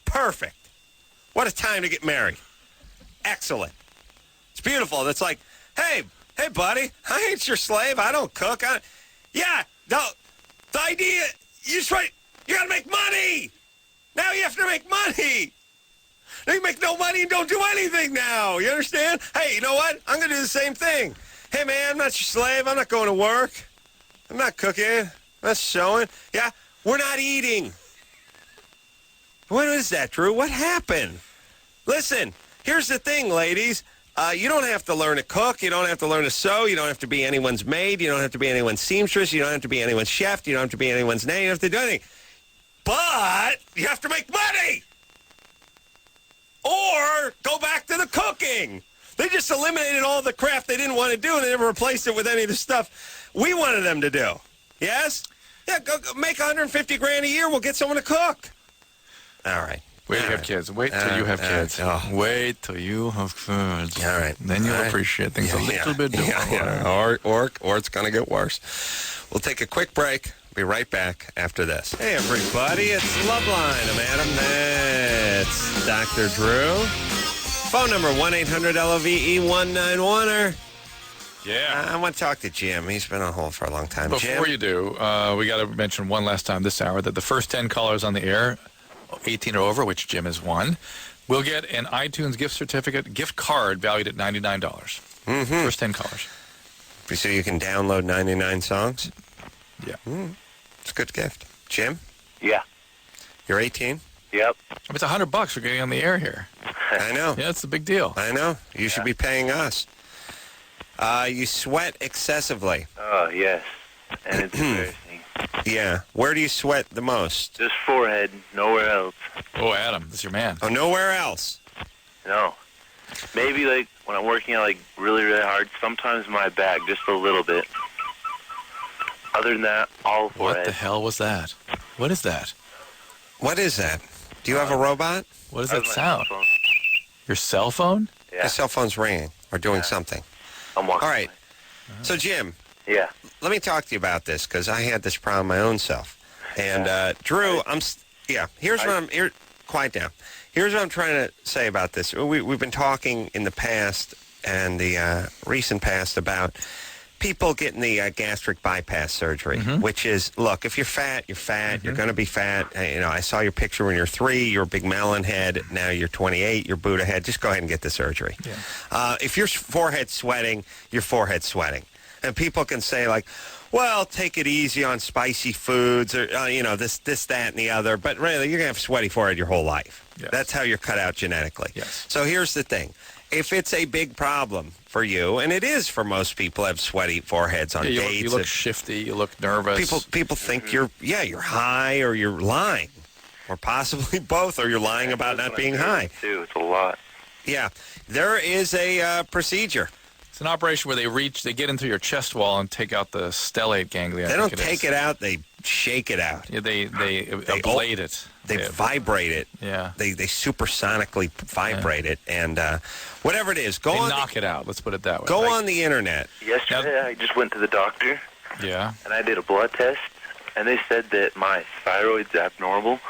Perfect. What a time to get married. Excellent. It's beautiful. It's like, hey, buddy, I ain't your slave. I don't cook. Yeah, no, the idea, you got to make money. Now you have to make money. Now you make no money and don't do anything now. You understand? Hey, you know what? I'm going to do the same thing. Hey, man, I'm not your slave. I'm not going to work. I'm not cooking. I'm not sewing. Yeah, we're not eating. What is that, Drew? What happened? Listen, here's the thing, ladies. You don't have to learn to cook. You don't have to learn to sew. You don't have to be anyone's maid. You don't have to be anyone's seamstress. You don't have to be anyone's chef. You don't have to be anyone's nanny. You don't have to do anything. But you have to make money. Or go back to the cooking. They just eliminated all the crap they didn't want to do, and they never replaced it with any of the stuff we wanted them to do. Yes? Yeah, go make $150,000 a year. We'll get someone to cook. All right. Wait till you have kids. Wait till you have kids. Wait till you have kids. All right. Then you'll appreciate things a little bit different. Yeah. Or it's going to get worse. We'll take a quick break. Be right back after this. Hey, everybody. It's Loveline. I'm Adam. That's Dr. Drew. Phone number 1-800-LOVE-191. Yeah. I want to talk to Jim. He's been on hold for a long time. Before Jim? you do, we got to mention one last time this hour that the first 10 callers on the air, 18 or over, which Jim is one, will get an iTunes gift card valued at $99. First 10 callers. So you can download 99 songs? Yeah. It's a good gift. Jim? Yeah. You're 18? Yep. It's $100 for getting on the air here. I know. Yeah, it's a big deal. I know. You should be paying us. You sweat excessively. Oh, yes. And it's embarrassing. Yeah. Where do you sweat the most? Just forehead, nowhere else. Oh, Adam, that's your man. Oh, nowhere else? No. Maybe, like, when I'm working out, like, really, really hard, sometimes my back, just a little bit. Other than that, all forehead. What the hell was that? What is that? What is that? Do you have a robot? What does that my sound? cell phone. Your cell phone? Yeah. Your cell phone's ringing or doing something. I'm walking. All right. So, Jim, Yeah. let me talk to you about this because I had this problem my own self. And, Drew, quiet down. Here's what I'm trying to say about this. We've been talking in the past and the recent past about people getting the gastric bypass surgery, which is, look, if you're fat, you're fat. You're going to be fat. I saw your picture when you're 3. You're a big melon head. Now you're 28. You're Buddha head. Just go ahead and get the surgery. Yeah. If your forehead's sweating, your forehead's sweating. And people can say, like, well, take it easy on spicy foods or, this, that, and the other. But really, you're going to have sweaty forehead your whole life. Yes. That's how you're cut out genetically. Yes. So here's the thing. If it's a big problem for you, and it is for most people, have sweaty foreheads on dates. You look shifty. You look nervous. People think you're high or you're lying, or possibly both, or you're lying about not being high. Too. It's a lot. Yeah. There is a procedure. It's an operation where they get into your chest wall and take out the stellate ganglia. They don't take it out. They shake it out. Yeah, they ablate it. They vibrate it. Yeah. They supersonically vibrate it. And whatever it is, They knock it out. Let's put it that way. Go on the internet. Yesterday, I just went to the doctor. Yeah. And I did a blood test, and they said that my thyroid's abnormal.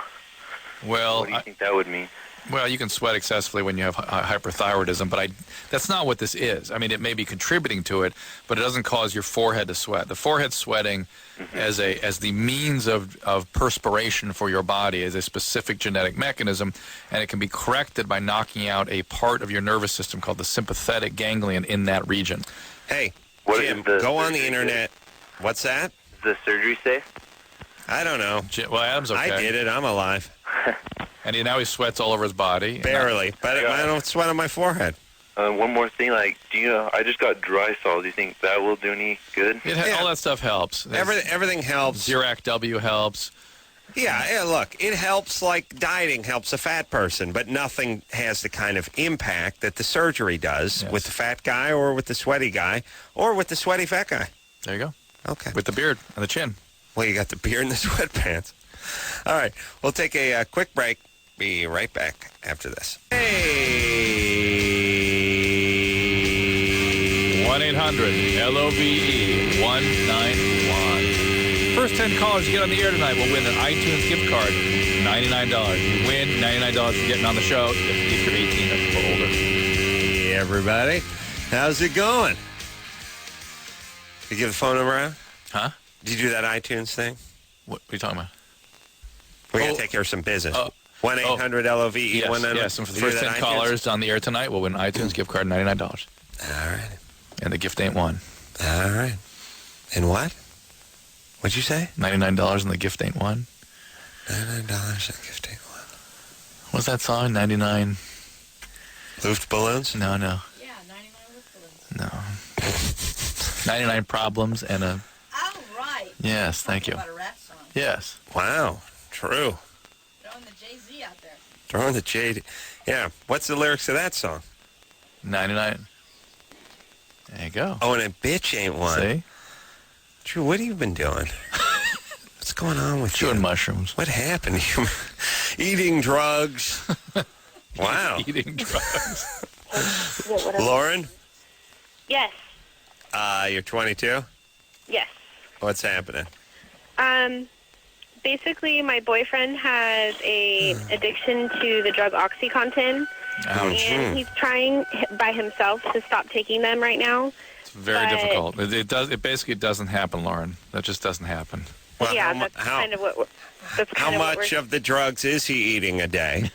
Well, what do you think that would mean? Well, you can sweat excessively when you have hyperthyroidism, but that's not what this is. I mean, it may be contributing to it, but it doesn't cause your forehead to sweat. The forehead sweating as the means of perspiration for your body is a specific genetic mechanism, and it can be corrected by knocking out a part of your nervous system called the sympathetic ganglion in that region. Hey, What Jim, is the go on the surgery internet. What's that? Does the surgery say? I don't know. Well, Adam's okay. I did it. I'm alive. And now he sweats all over his body. Barely. But I don't sweat on my forehead. One more thing, like, I just got dry salt. Do you think that will do any good? All that stuff helps. Everything helps. Zirac W helps. Yeah, look, it helps like dieting helps a fat person, but nothing has the kind of impact that the surgery does with the fat guy or with the sweaty guy or with the sweaty fat guy. There you go. Okay. With the beard and the chin. Well, you got the beard and the sweatpants. All right, we'll take a quick break. Be right back after this. Hey! 1-800-LOVE-191. First 10 callers you get on the air tonight will win an iTunes gift card, $99. You win $99 for getting on the show if you're 18 or older. Hey, everybody. How's it going? You give the phone number out? Huh? Did you do that iTunes thing? What are you talking about? We're going to take care of some business. 1-800-LOVE. Yes, and for the first 10 callers on the air tonight, we'll win an iTunes gift card, $99. All right. And the gift ain't one. All right. And what? What'd you say? $99 and the gift ain't one. $99 and the gift ain't one. What's that song? 99... Luftballons? No. Yeah, 99 Luftballons. No. 99 problems and a... Oh, right. Yes, thank you. About a rap song. Yes. Wow. True. Throwing the Jay-Z out there. Throwing the J. Yeah. What's the lyrics to that song? 99. There you go. Oh, and a bitch ain't one. See? Drew, what have you been doing? What's going on with you? Doing mushrooms. What happened? Eating drugs. Wow. Eating drugs. Lauren? Yes. You're 22? Yes. What's happening? Basically, my boyfriend has a addiction to the drug OxyContin, and he's trying by himself to stop taking them right now. It's very difficult. It basically doesn't happen, Lauren. That just doesn't happen. Well, yeah, that's kind of what. How much of the drugs is he eating a day?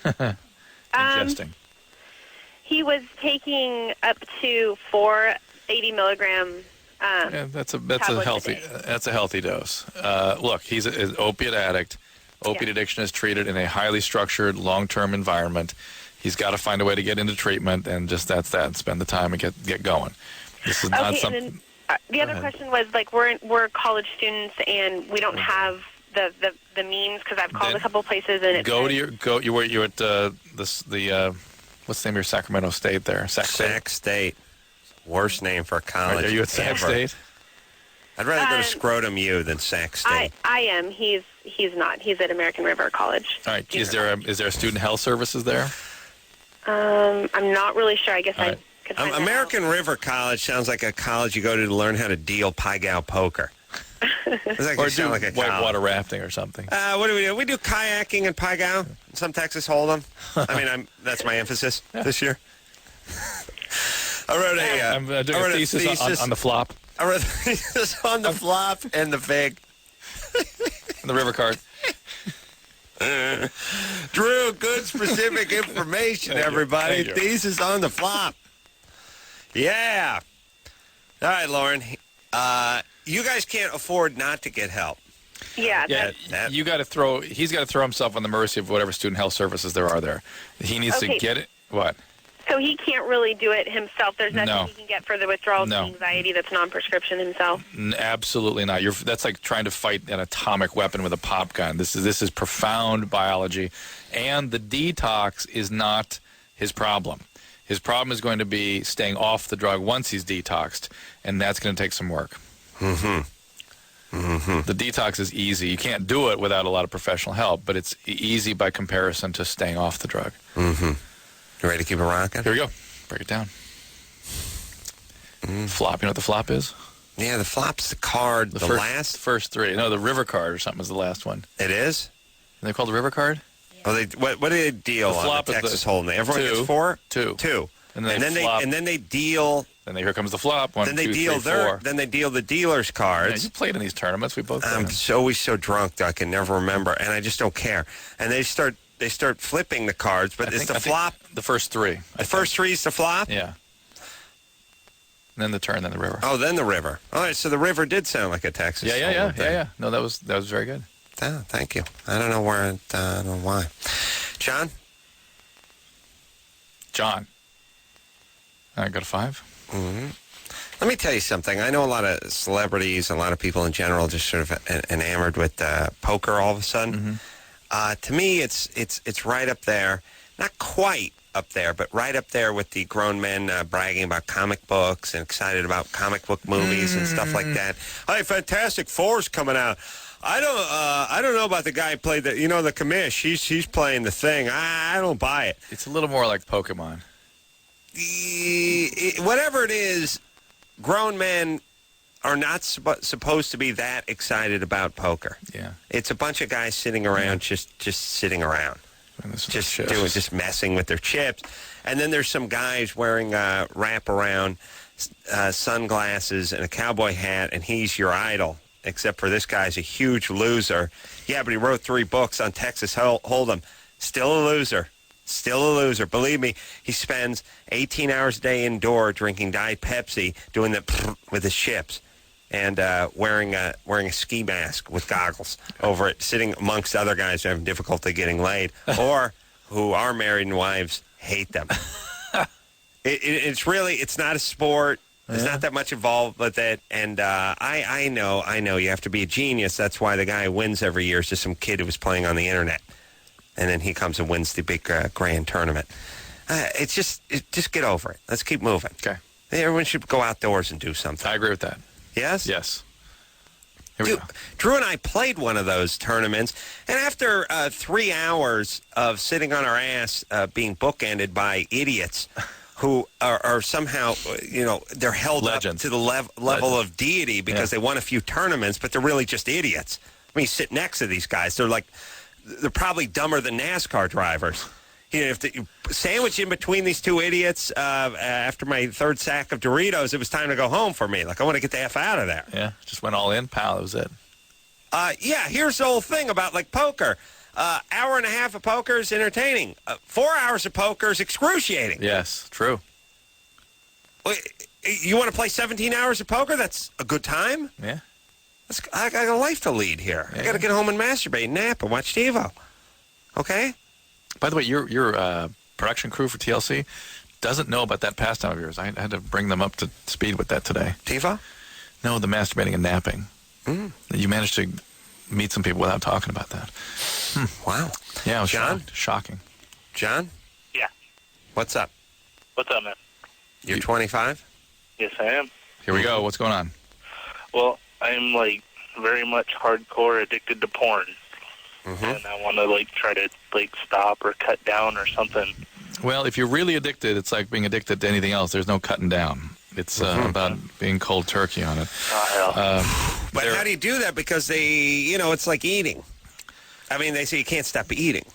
Ingesting. He was taking up to 4 80 milligram. Yeah, that's a healthy dose. Look, he's an opiate addict. Opiate addiction is treated in a highly structured, long-term environment. He's got to find a way to get into treatment, and just that's that. Spend the time and get going. This is not something. And then, the other question was like we're college students and we don't have the means because I've called a couple places and you're at the what's the name of your Sacramento State there? Sac State. Worst name for a college. Are you at Sac State? I'd rather go to Scrotum U than Sac State. I am. He's not. He's at American River College. All right. Is there student health services there? I'm not really sure. I guess I could find American River College sounds like a college you go to learn how to deal Pai-Gow poker. Or do whitewater rafting or something. What do we do? We do kayaking and Pai-Gow. Some Texas Hold'em. I mean, that's my emphasis this year. I wrote I'm doing a thesis on the flop. I wrote a thesis on the flop and the fig. And the river card. Drew, good specific information, everybody. Thesis on the flop. Yeah. All right, Lauren. You guys can't afford not to get help. Yeah. He's got to throw himself on the mercy of whatever student health services there are there. He needs to get it. What? So he can't really do it himself. There's nothing he can get for the withdrawals and anxiety that's non-prescription himself. Absolutely not. That's like trying to fight an atomic weapon with a pop gun. This is profound biology, and the detox is not his problem. His problem is going to be staying off the drug once he's detoxed, and that's going to take some work. The detox is easy. You can't do it without a lot of professional help, but it's easy by comparison to staying off the drug. You ready to keep it rocking? Here we go. Break it down. Flop. You know what the flop is? Yeah, the flop's the card. The first three. No, the river card or something is the last one. It is? And they're called the river card? Yeah. Well, what do they deal on the Texas Hold'em? Everyone gets 4? Two. And then they deal. Then here comes the flop. 1, 2, 3, 4. Then they deal the dealer's cards. Yeah, you played in these tournaments. We both. I'm always so drunk that I can never remember, and I just don't care. And they start flipping the cards, but it's the flop. The first three. The first three is the flop? Yeah. And then the turn, then the river. Oh, then the river. All right, so the river did sound like a Texas. Yeah. No, that was very good. Oh, thank you. I don't know I don't know why. John? I got a 5. Mm-hmm. Let me tell you something. I know a lot of celebrities, a lot of people in general, just sort of enamored with poker all of a sudden. To me, it's right up there. Not quite up there, but right up there with the grown men bragging about comic books and excited about comic book movies and stuff like that. Hey, Fantastic Four's coming out. I don't know about the guy who played the commish. He's playing the Thing. I don't buy it. It's a little more like Pokemon. Whatever it is, grown men are not supposed to be that excited about poker. Yeah, it's a bunch of guys sitting around, just sitting around, just messing with their chips. And then there's some guys wearing wraparound sunglasses and a cowboy hat, and he's your idol. Except for this guy's a huge loser. Yeah, but he wrote 3 books on Texas Hold'em. Still a loser. Still a loser. Believe me, he spends 18 hours a day indoor drinking Diet Pepsi, doing the with his chips, and wearing a ski mask with goggles over it, sitting amongst other guys who have difficulty getting laid or who are married and wives hate them. It's not a sport. There's not that much involved with it, and I know you have to be a genius. That's why the guy who wins every year is just some kid who was playing on the internet. And then he comes and wins the big grand tournament. Just get over it. Let's keep moving. Okay. Everyone should go outdoors and do something. I agree with that. Yes? Yes. Here we go. Drew and I played one of those tournaments, and after 3 hours of sitting on our ass being bookended by idiots who are somehow, they're held Legends. up to the level of deity because they won a few tournaments, but they're really just idiots. I mean, you sit next to these guys. They're probably dumber than NASCAR drivers. If you sandwich in between these two idiots, after my 3rd sack of Doritos, it was time to go home for me. I want to get the F out of there. Yeah, just went all in, pal. That was it. Here's the whole thing about poker. Hour and a half of poker is entertaining. 4 hours of poker is excruciating. Yes, true. You want to play 17 hours of poker? That's a good time? Yeah. I got a life to lead here. Yeah. I got to get home and masturbate, nap, and watch TiVo. Okay? By the way, your production crew for TLC doesn't know about that pastime of yours. I had to bring them up to speed with that today. TiVo? No, the masturbating and napping. You managed to meet some people without talking about that. Wow. Yeah, it was John? Shocking. John? Yeah. What's up? What's up, man? You're 25? Yes, I am. Here we go. What's going on? Well, I'm very much hardcore addicted to porn, and I want to try to stop or cut down or something. Well, if you're really addicted, it's like being addicted to anything else. There's no cutting down. It's about being cold turkey on it. Oh, hell. But how do you do that? Because it's like eating. I mean, they say you can't stop eating.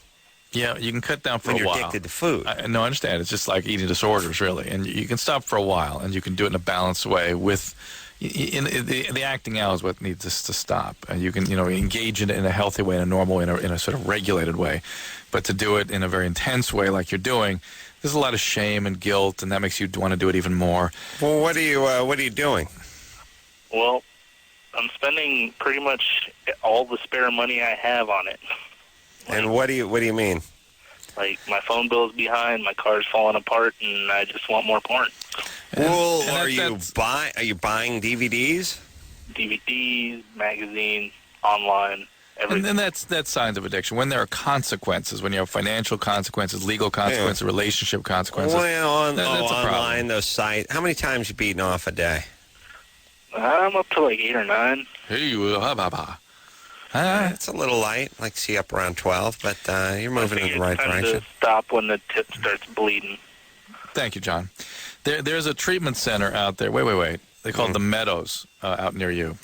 Yeah, you can cut down for when a while. You're addicted to food. I understand. It's just like eating disorders, really. And you can stop for a while, and you can do it in a balanced way with... the acting out is what needs us to stop. You can, engage in it in a healthy way, in a normal way, in a sort of regulated way. But to do it in a very intense way like you're doing, there's a lot of shame and guilt, and that makes you want to do it even more. Well, what are you doing? Well, I'm spending pretty much all the spare money I have on it. And what do you mean? My phone bill's behind, my car's falling apart, and I just want more porn. Well, are you buying DVDs? DVDs, magazines, online, everything. And that's signs of addiction. When there are consequences, when you have financial consequences, legal consequences, relationship consequences. Well, that's a online, those sites. How many times you beating off a day? I'm up to 8 or 9. Hey, it's a little light. Like see up around 12, but you're moving in the right direction. To stop when the tip starts bleeding. Thank you, John. There's a treatment center out there. Wait. They call it the Meadows out near you.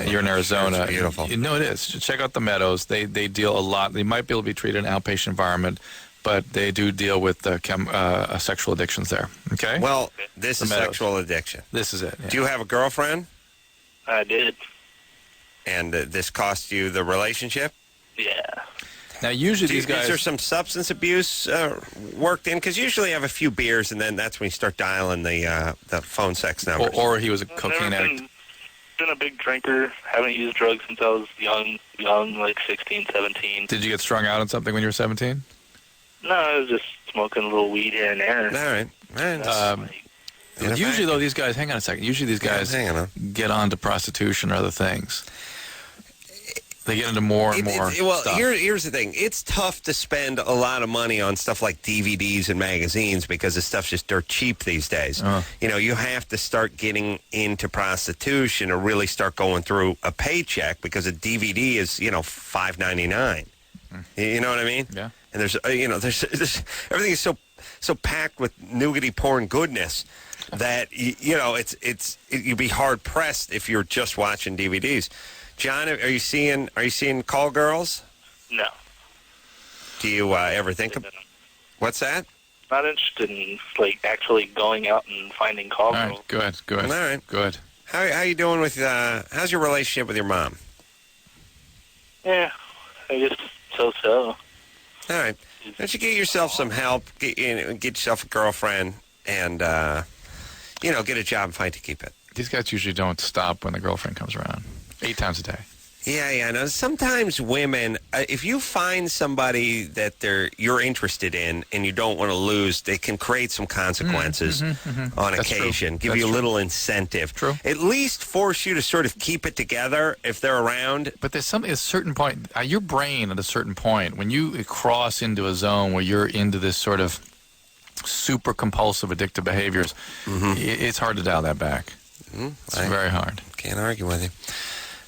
You're in Arizona. It's beautiful. No, it is. Check out the Meadows. They deal a lot. They might be able to be treated in an outpatient environment, but they do deal with sexual addictions there. Okay? Well, this is sexual addiction. This is it. Yeah. Do you have a girlfriend? I did. And this cost you the relationship? Yeah. Now, usually these guys... Is there some substance abuse worked in? Because usually you have a few beers, and then that's when you start dialing the phone sex numbers. Or he was a cocaine addict. Been a big drinker. Haven't used drugs since I was young, 16, 17. Did you get strung out on something when you were 17? No, I was just smoking a little weed here and there. All right. Usually, though, these guys, hang on a second. Usually these guys get on to prostitution or other things. They get into more and more stuff. Here's the thing. It's tough to spend a lot of money on stuff like DVDs and magazines because the stuff's just dirt cheap these days. You have to start getting into prostitution or really start going through a paycheck because a DVD is, $5.99. You know what I mean? Yeah. And there's everything is so packed with nougaty porn goodness that you'd be hard pressed if you're just watching DVDs. John, are you seeing call girls? No. Do you ever think of what's that? Not interested in actually going out and finding call girls. All right, good. All right, good. How you doing with how's your relationship with your mom? Yeah, I guess so. All right. Why don't you get yourself some help? Get yourself a girlfriend, and get a job and fight to keep it. These guys usually don't stop when the girlfriend comes around. 8 times a day. Yeah. No, sometimes women, if you find somebody that you're interested in and you don't want to lose, they can create some consequences on occasion. Give you a little incentive. True. At least force you to sort of keep it together if they're around. But there's at a certain point, your brain at a certain point, when you cross into a zone where you're into this sort of super compulsive addictive behaviors, it's hard to dial that back. It's very hard. Can't argue with you.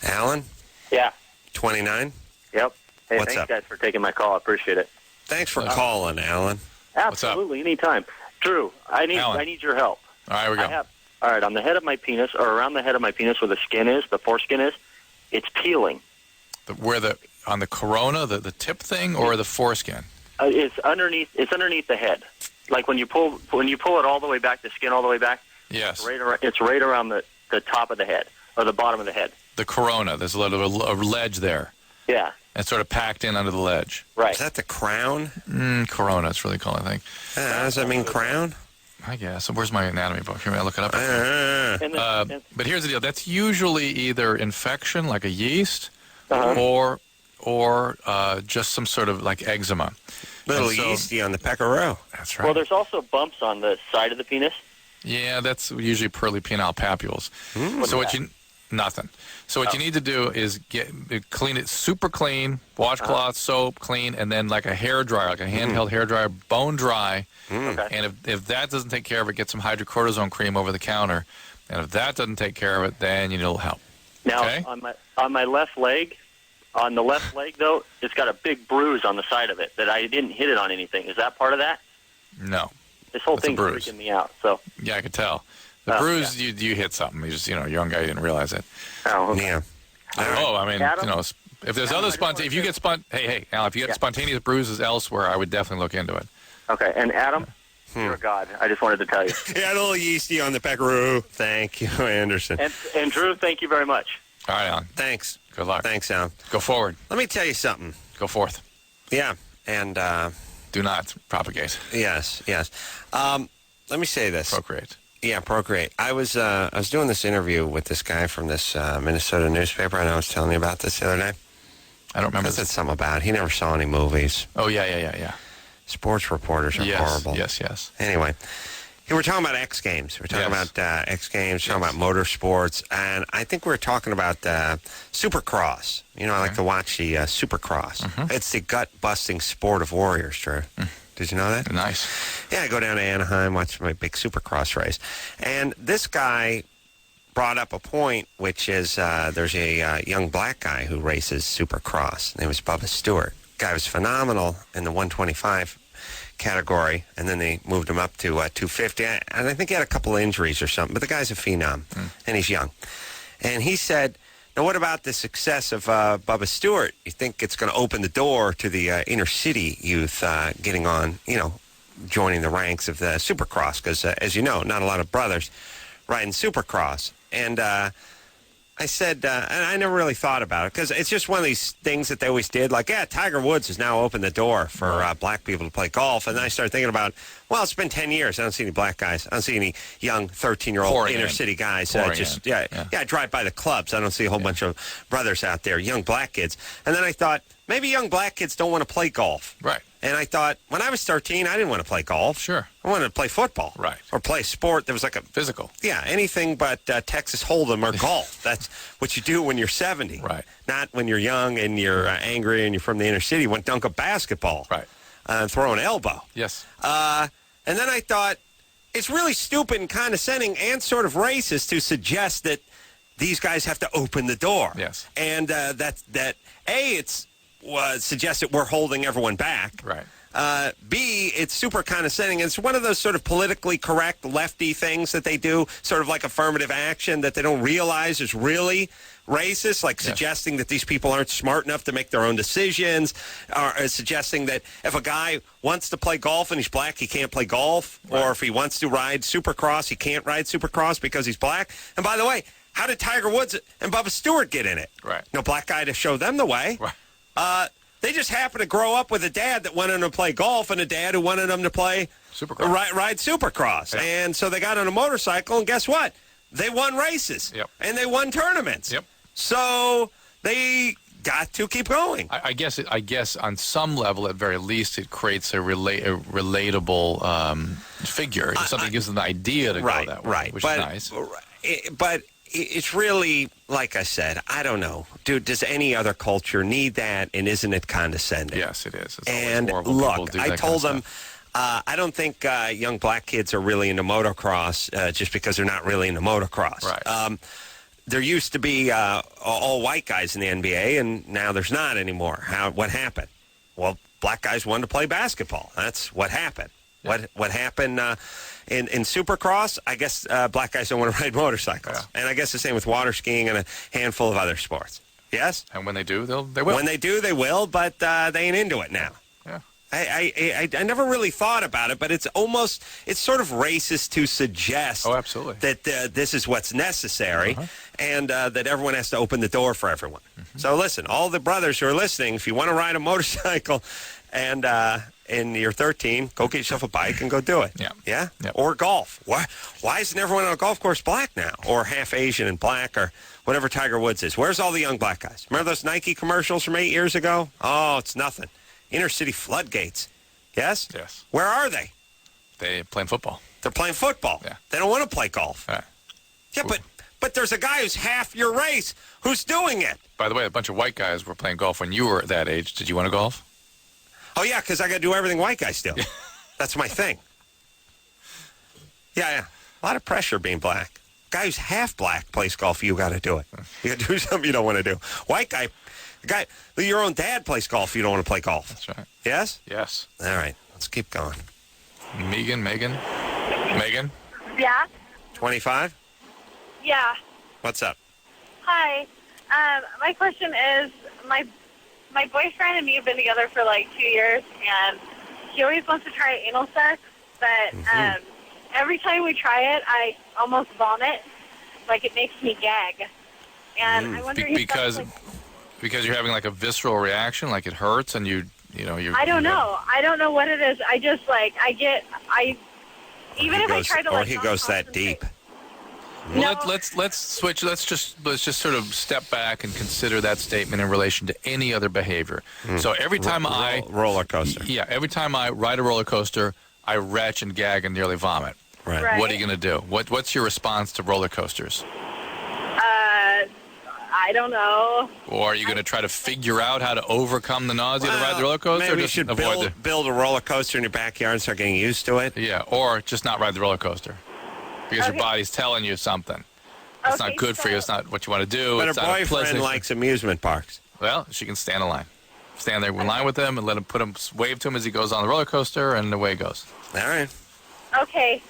Alan? Yeah. 29? Yep. Hey, What's thanks, up? guys, for taking my call. I appreciate it. Thanks for calling, Alan. Absolutely, anytime. Drew, I need your help. All right, here we go. All right, on the head of my penis, or around the head of my penis where the skin is, the foreskin is, it's peeling. On the corona, the tip thing, or the foreskin? It's underneath the head. Like when you pull it all the way back, the skin all the way back. Yes. It's right around the top of the head, or the bottom of the head. The corona. There's a ledge there. Yeah. And sort of packed in under the ledge. Right. Is that the crown? Corona, it's really called, I think. Does that mean crown? I guess. Where's my anatomy book? Here, I'll look it up. But here's the deal. That's usually either infection, like a yeast, or just some sort of like eczema. Little yeasty on the pectoral. That's right. Well, there's also bumps on the side of the penis. Yeah, that's usually pearly penile papules. So nothing. So what you need to do is clean it super clean, washcloth, soap, clean, and then like a hair dryer, like a handheld hair dryer, bone dry. And if that doesn't take care of it, get some hydrocortisone cream over the counter. And if that doesn't take care of it, then you need a little help. Now, on my left leg, though, it's got a big bruise on the side of it that I didn't hit it on anything. Is that part of that? No. This whole thing's freaking me out. So. Yeah, I could tell. The bruise, you hit something. You just, young guy, you didn't realize it. Oh, okay. Yeah. I mean, Adam? if there's other spontaneous, Al, if you get spontaneous bruises elsewhere, I would definitely look into it. Okay, and Adam, you're a god. I just wanted to tell you. Yeah, a little yeasty on the pectoral. Thank you, Anderson. And Drew, thank you very much. All right, Alan. Thanks. Good luck. Thanks, Alan. Go forward. Let me tell you something. Go forth. Yeah, and do not propagate. Yes. Let me say this. Procreate. Yeah, procreate. I was doing this interview with this guy from this Minnesota newspaper, and I was telling you about this the other day. I don't remember. I said something about he never saw any movies. Oh, yeah. Sports reporters are horrible. Yes. Anyway, we're talking about X Games. We're talking about X Games, talking about motorsports, and I think we're talking about Supercross. I like to watch the Supercross. It's the gut-busting sport of warriors, Drew. Did you know that? Nice. Yeah, I go down to Anaheim, watch my big Supercross race. And this guy brought up a point, which is there's a young black guy who races Supercross. His name is Bubba Stewart. Guy was phenomenal in the 125 category, and then they moved him up to 250. And I think he had a couple of injuries or something, but the guy's a phenom, and he's young. And he said, now, what about the success of Bubba Stewart? You think it's going to open the door to the inner city youth getting on, joining the ranks of the Supercross? Because, as you know, not a lot of brothers riding Supercross. And I said, and I never really thought about it, because it's just one of these things that they always did. Like, Tiger Woods has now opened the door for black people to play golf. And then I started thinking about, well, it's been 10 years. I don't see any black guys. I don't see any young 13-year-old inner-city guys. I drive by the clubs. I don't see a whole bunch of brothers out there, young black kids. And then I thought, maybe young black kids don't want to play golf. Right. And I thought, when I was 13, I didn't want to play golf. Sure. I wanted to play football. Right. Or play sport that was like a... Physical. Yeah, anything but Texas Hold'em or golf. That's what you do when you're 70. Right. Not when you're young and you're angry and you're from the inner city. You want to dunk a basketball. Right. And throw an elbow. Yes. And then I thought, it's really stupid and condescending and sort of racist to suggest that these guys have to open the door. Yes. And it's suggests that we're holding everyone back. Right. B, it's super condescending. It's one of those sort of politically correct lefty things that they do, sort of like affirmative action that they don't realize is really racist, like suggesting that these people aren't smart enough to make their own decisions, or suggesting that if a guy wants to play golf and he's black, he can't play golf, or if he wants to ride Supercross, he can't ride Supercross because he's black. And by the way, how did Tiger Woods and Bubba Stewart get in it? Right. No black guy to show them the way. Right. They just happened to grow up with a dad that wanted them to play golf and a dad who wanted them to play Supercross. Ride Supercross. Yep. And so they got on a motorcycle, and guess what? They won races. Yep. And they won tournaments. Yep. So they got to keep going. I guess on some level, at very least, it creates a relatable figure. Something gives them the idea to go that way, which is nice. But it's really, like I said, I don't know. Dude, does any other culture need that, and isn't it condescending? Yes, it is. It's and horrible look, do I that told kind them, of stuff. I don't think young black kids are really into motocross just because they're not really into motocross. Right. There used to be all white guys in the NBA, and now there's not anymore. What happened? Well, black guys wanted to play basketball. That's what happened. Yeah. What happened in Supercross? I guess black guys don't want to ride motorcycles. Yeah. And I guess the same with water skiing and a handful of other sports. Yes? And when they do, they will. When they do, they will, but they ain't into it now. Yeah. I never really thought about it, but it's sort of racist to suggest absolutely. that this is what's necessary and that everyone has to open the door for everyone. Mm-hmm. So listen, all the brothers who are listening, if you want to ride a motorcycle and you're 13, go get yourself a bike and go do it. Yeah. Yeah? Yep. Or golf. Why isn't everyone on a golf course black now? Or half Asian and black or whatever Tiger Woods is? Where's all the young black guys? Remember those Nike commercials from 8 years ago? Oh, it's nothing. Inner city floodgates. Yes? Yes. Where are they? They're playing football. They're playing football. Yeah. They don't want to play golf. Right. Yeah, but there's a guy who's half your race who's doing it. By the way, a bunch of white guys were playing golf when you were that age. Did you want to golf? Oh, yeah, because I got to do everything white guys do. That's my thing. Yeah. A lot of pressure being black. Guy who's half black plays golf, you got to do it. You got to do something you don't want to do. White guy, your own dad plays golf, you don't want to play golf. That's right. Yes? Yes. All right, let's keep going. Megan? Yeah? 25? Yeah. What's up? Hi. My question is, my boyfriend and me have been together for like 2 years, and he always wants to try anal sex, but every time we try it, I almost vomit. Like, it makes me gag. And I wonder because you're having like a visceral reaction, like it hurts, and you I don't know. I don't know what it is. I just like I even if I try to like. Or he goes that deep. Well, let's switch. Let's just sort of step back and consider that statement in relation to any other behavior. So every time roller coaster. Yeah, every time I ride a roller coaster, I retch and gag and nearly vomit. Right. What are you going to do? What's your response to roller coasters? I don't know. Or are you going to try to figure out how to overcome the nausea to ride the roller coaster? Maybe you should build a roller coaster in your backyard and start getting used to it. Yeah, or just not ride the roller coaster. Because your body's telling you something. It's not good for you. It's not what you want to do. But it's her boyfriend likes amusement parks. Well, she can stand in line. Stand there in line with him and let him wave to him as he goes on the roller coaster, and away he goes. All right. Okay.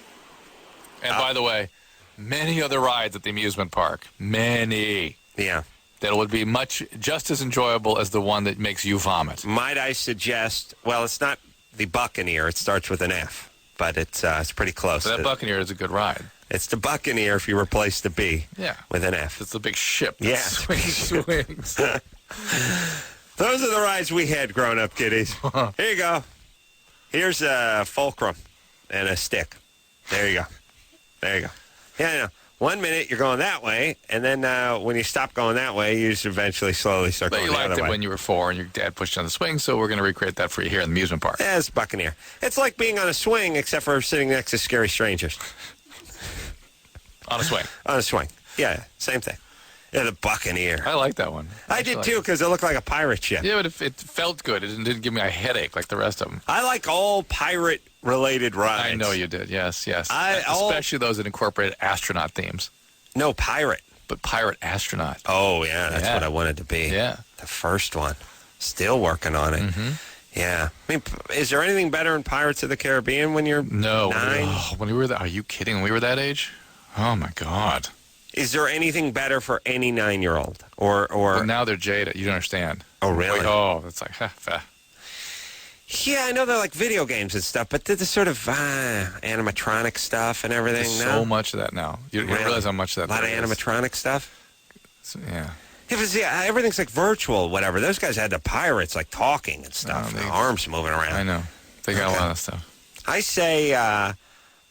And by the way, many other rides at the amusement park. Many. Yeah. That would be just as enjoyable as the one that makes you vomit. Might I suggest, well, it's not the Buccaneer. It starts with an F, but it's pretty close. So that Buccaneer is a good ride. It's the Buccaneer if you replace the B with an F. It's the big ship that Yeah. swings. Those are the rides we had growing up, kiddies. Here you go. Here's a fulcrum and a stick. There you go. Yeah, 1 minute you're going that way, and then when you stop going that way, you just eventually slowly start going the other way. But you liked it when you were 4 and your dad pushed you on the swing, so we're going to recreate that for you here in the amusement park. Yeah, it's Buccaneer. It's like being on a swing, except for sitting next to scary strangers. On a swing. On a swing. Yeah, same thing. Yeah, the Buccaneer. I like that one. I did too, because it looked like a pirate ship. Yeah, but it felt good. It didn't give me a headache like the rest of them. I like all pirate-related rides. I know you did. Yes. Especially those that incorporated astronaut themes. No, pirate. But pirate astronaut. Oh, yeah, that's what I wanted to be. Yeah. The first one. Still working on it. Mm-hmm. Yeah. I mean, is there anything better in Pirates of the Caribbean when you're 9? When we were that, are you kidding? When we were that age? Oh, my God. Is there anything better for any 9-year-old? Or well, now they're jaded. You don't understand. Oh, really? It's like, Yeah, I know they're like video games and stuff, but they're the sort of animatronic stuff and everything. There's so much of that now. You realize how much of that A lot of animatronic stuff? So, yeah. Yeah, everything's like virtual, whatever. Those guys had the pirates like talking and stuff, and the arms moving around. I know. They got a lot of stuff. I say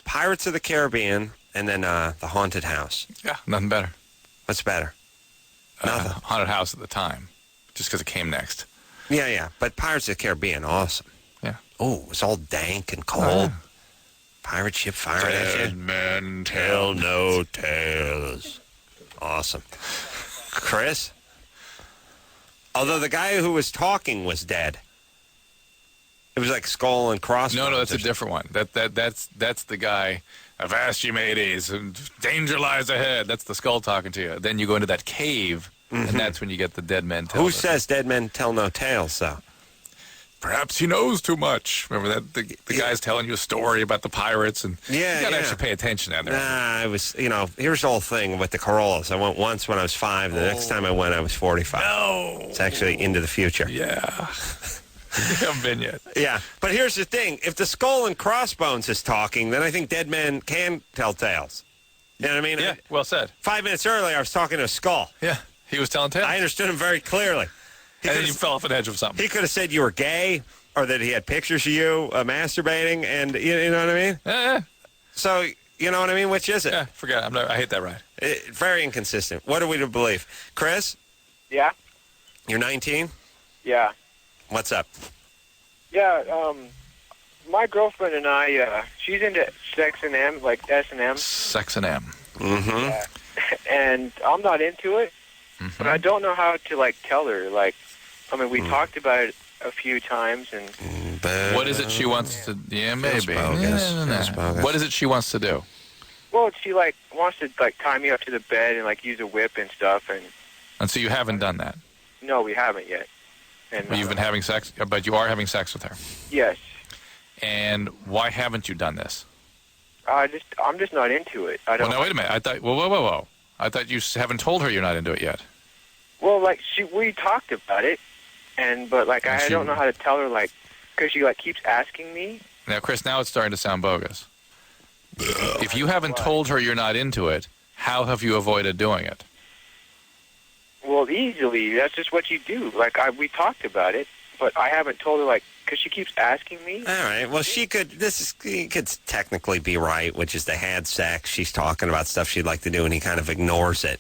Pirates of the Caribbean and then the Haunted House. Yeah, nothing better. What's better? Nothing. Haunted House at the time, just because it came next. Yeah. But Pirates of the Caribbean, awesome. Yeah. Oh, it was all dank and cold. Pirate ship firing at you. Dead men tell no tales. Awesome. Chris? Although the guy who was talking was dead. It was like skull and crossbones. No, that's a different one. That's the guy. Avast ye mateys, and danger lies ahead. That's the skull talking to you. Then you go into that cave, and that's when you get the dead men tell. Who says dead men tell no tales, though? Perhaps he knows too much. Remember that the guy's telling you a story about the pirates, and you got to actually pay attention to that. I was, here's the wole thing with the Carollas. I went once when I was 5. The next time I went, I was 45. No. It's actually into the future. Yeah. You haven't been yet. Yeah, but here's the thing. If the skull and crossbones is talking, then I think dead men can tell tales. You know what I mean? Yeah, well said. 5 minutes earlier, I was talking to a skull. Yeah, he was telling tales. I understood him very clearly. And then you fell off an edge of something. He could have said you were gay, or that he had pictures of you masturbating, and you know what I mean? Yeah. So, you know what I mean? Which is it? Yeah, forget it. I hate that ride. Very inconsistent. What are we to believe? Chris? Yeah? You're 19? Yeah. What's up? Yeah, my girlfriend and I, she's into sex and M, like S&M. Sex and M. Mm-hmm. Yeah. And I'm not into it, but I don't know how to, tell her. We talked about it a few times, and... What is it she wants to... Yeah, maybe. No. What is it she wants to do? Well, she, wants to, tie me up to the bed and, use a whip and stuff, And so you haven't done that? No, we haven't yet. And you've been having sex, but you are having sex with her? Yes. And why haven't you done this? I'm just not into it. I don't. Well, now, wait a minute. I thought... Whoa. I thought you haven't told her you're not into it yet. Well, we talked about it, but I don't know how to tell her, because she, keeps asking me. Now, Chris, now it's starting to sound bogus. If you haven't told her you're not into it, how have you avoided doing it? Well, easily. That's just what you do. We talked about it, but I haven't told her, because she keeps asking me. All right. Well, she could technically be right, which is they had sex. She's talking about stuff she'd like to do, and he kind of ignores it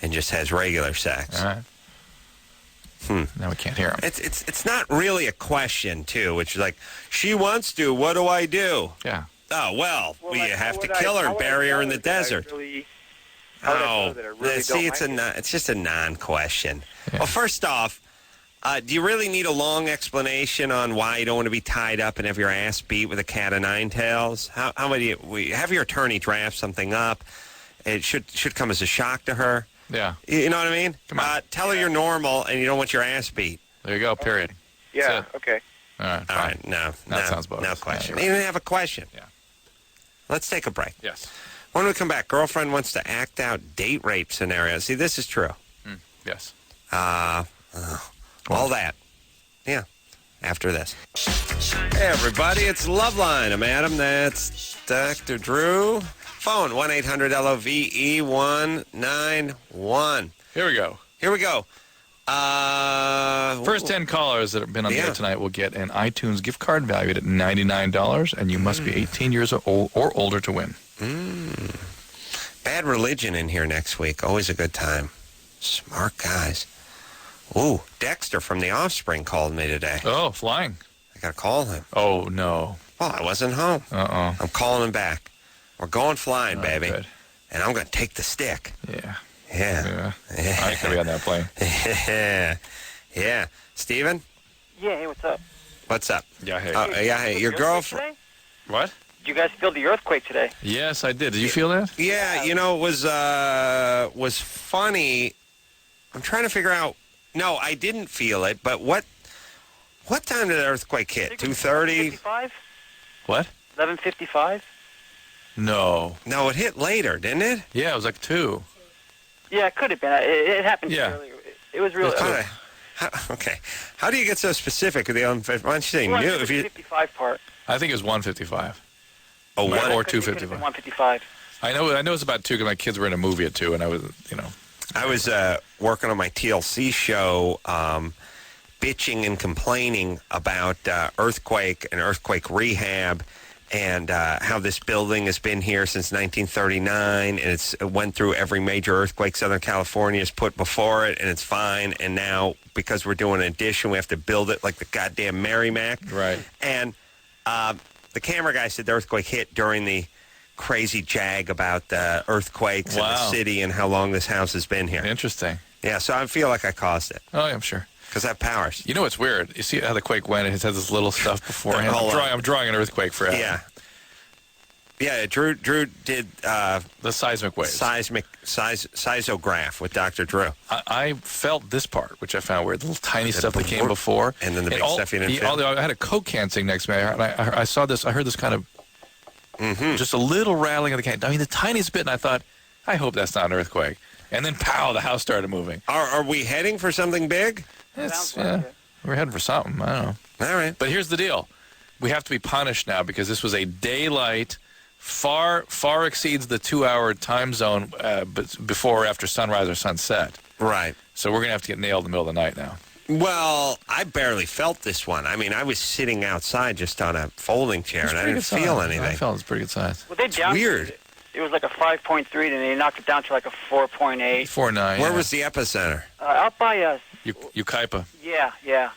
and just has regular sex. All right. Now we can't hear him. It's not really a question, too, which is she wants to. What do I do? Yeah. Oh, well we have to kill her and bury her in the desert. It's just a non-question. Yeah. Well, first off, do you really need a long explanation on why you don't want to be tied up and have your ass beat with a cat of nine tails? How many? Have your attorney draft something up. It should come as a shock to her. Yeah. You know what I mean? Come on. Tell her you're normal and you don't want your ass beat. There you go. Period. Yeah. Okay. All right. All right. No. That sounds bogus. No question. Yeah, You didn't have a question. Yeah. Let's take a break. Yes. When we come back, girlfriend wants to act out date rape scenarios. See, this is true. Yes. All that. Yeah. After this. Hey, everybody. It's Loveline. I'm Adam. That's Dr. Drew. Phone, 1-800-LOVE-191. Here we go. First 10 callers that have been on the air tonight will get an iTunes gift card valued at $99, and you must be 18 years old or older to win. Bad Religion in here next week. Always a good time. Smart guys. Ooh, Dexter from The Offspring called me today. Oh, flying. I got to call him. Oh, no. Well, I wasn't home. Uh-oh. I'm calling him back. We're going flying, baby. Good. And I'm going to take the stick. Yeah. Yeah. I could be on that plane. Yeah. Steven? Yeah, hey, what's up? What's up? Yeah, hey. Hey. Your girlfriend... What? Did you guys feel the earthquake today? Yes, I did. Did you feel that? Yeah, it was funny. I'm trying to figure out... No, I didn't feel it, but what time did the earthquake hit? 2:30? 11:55? What? 11:55? No. No, it hit later, didn't it? Yeah, it was like 2. Yeah, it could have been. It happened earlier. It was really... Okay. How do you get so specific with the 11:55? Why don't you say new? If you 55 part. I think it was 1:55. Oh, or 2:55. 1:55. I know it's about 2 because my kids were in a movie at 2, and I was, I was working on my TLC show, bitching and complaining about earthquake and earthquake rehab, and how this building has been here since 1939, and it went through every major earthquake Southern California has put before it, and it's fine. And now, because we're doing an addition, we have to build it like the goddamn Merrimack. Right. And the camera guy said the earthquake hit during the crazy jag about the earthquakes in the city and how long this house has been here. Interesting. Yeah, so I feel like I caused it. Oh, yeah, I'm sure. Because I have powers. You know what's weird? You see how the quake went? It has this little stuff beforehand. I'm drawing an earthquake for Adam. Yeah, Drew did... the seismic waves. Seismograph with Dr. Drew. I felt this part, which I found weird. The little tiny stuff that came before. And then the big stuff you didn't feel. I had a Coke can sitting next to me, and I saw this. I heard this kind of... just a little rattling of the can. I mean, the tiniest bit, and I thought, I hope that's not an earthquake. And then, pow, the house started moving. Are we heading for something big? We're heading for something. I don't know. All right. But here's the deal. We have to be punished now because this was a daylight, far exceeds the 2-hour time zone before or after sunrise or sunset. Right. So we're going to have to get nailed in the middle of the night now. Well, I barely felt this one. I mean, I was sitting outside just on a folding chair, and I didn't feel anything. I felt it was pretty good size. Well, it's weird. It was like a 5.3, and they knocked it down to like a 4.8. 4.9. Where was the epicenter? Out by us. Ukaipa. Yeah.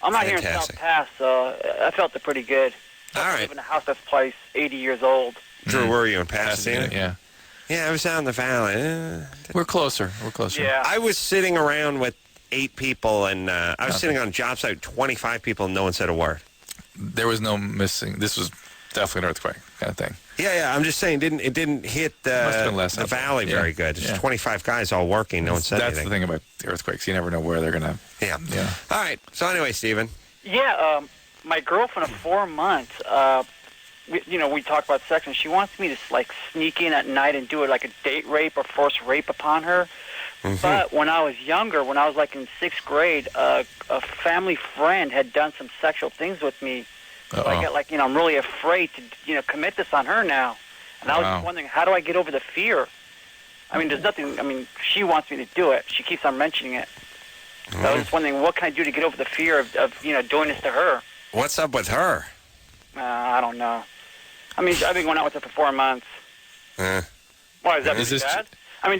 I'm not here in South Pass, so I felt it pretty good. All right. I live in a house that's probably 80 years old. Drew, where were you, in Pasadena? Yeah. Yeah, I was out in the valley. We're closer. Yeah. I was sitting around with 8 people, and I was sitting on a job site with 25 people, and no one said a word. There was no missing. This was definitely an earthquake kind of thing. Yeah. I'm just saying, it didn't hit the valley very good. There's 25 guys all working. No one said anything. That's the thing about the earthquakes. You never know where they're going to... Yeah. All right. So anyway, Stephen. Yeah, my girlfriend of 4 months, we talk about sex, and she wants me to, sneak in at night and do it like a date rape or forced rape upon her. Mm-hmm. But when I was younger, when I was, in 6th grade, a family friend had done some sexual things with me. So I get, I'm really afraid to, commit this on her now. And I was just wondering, how do I get over the fear? I mean, there's nothing, she wants me to do it. She keeps on mentioning it. So I was just wondering, what can I do to get over the fear of doing this to her? What's up with her? I don't know. I've been going out with her for 4 months. Why, is that bad? They say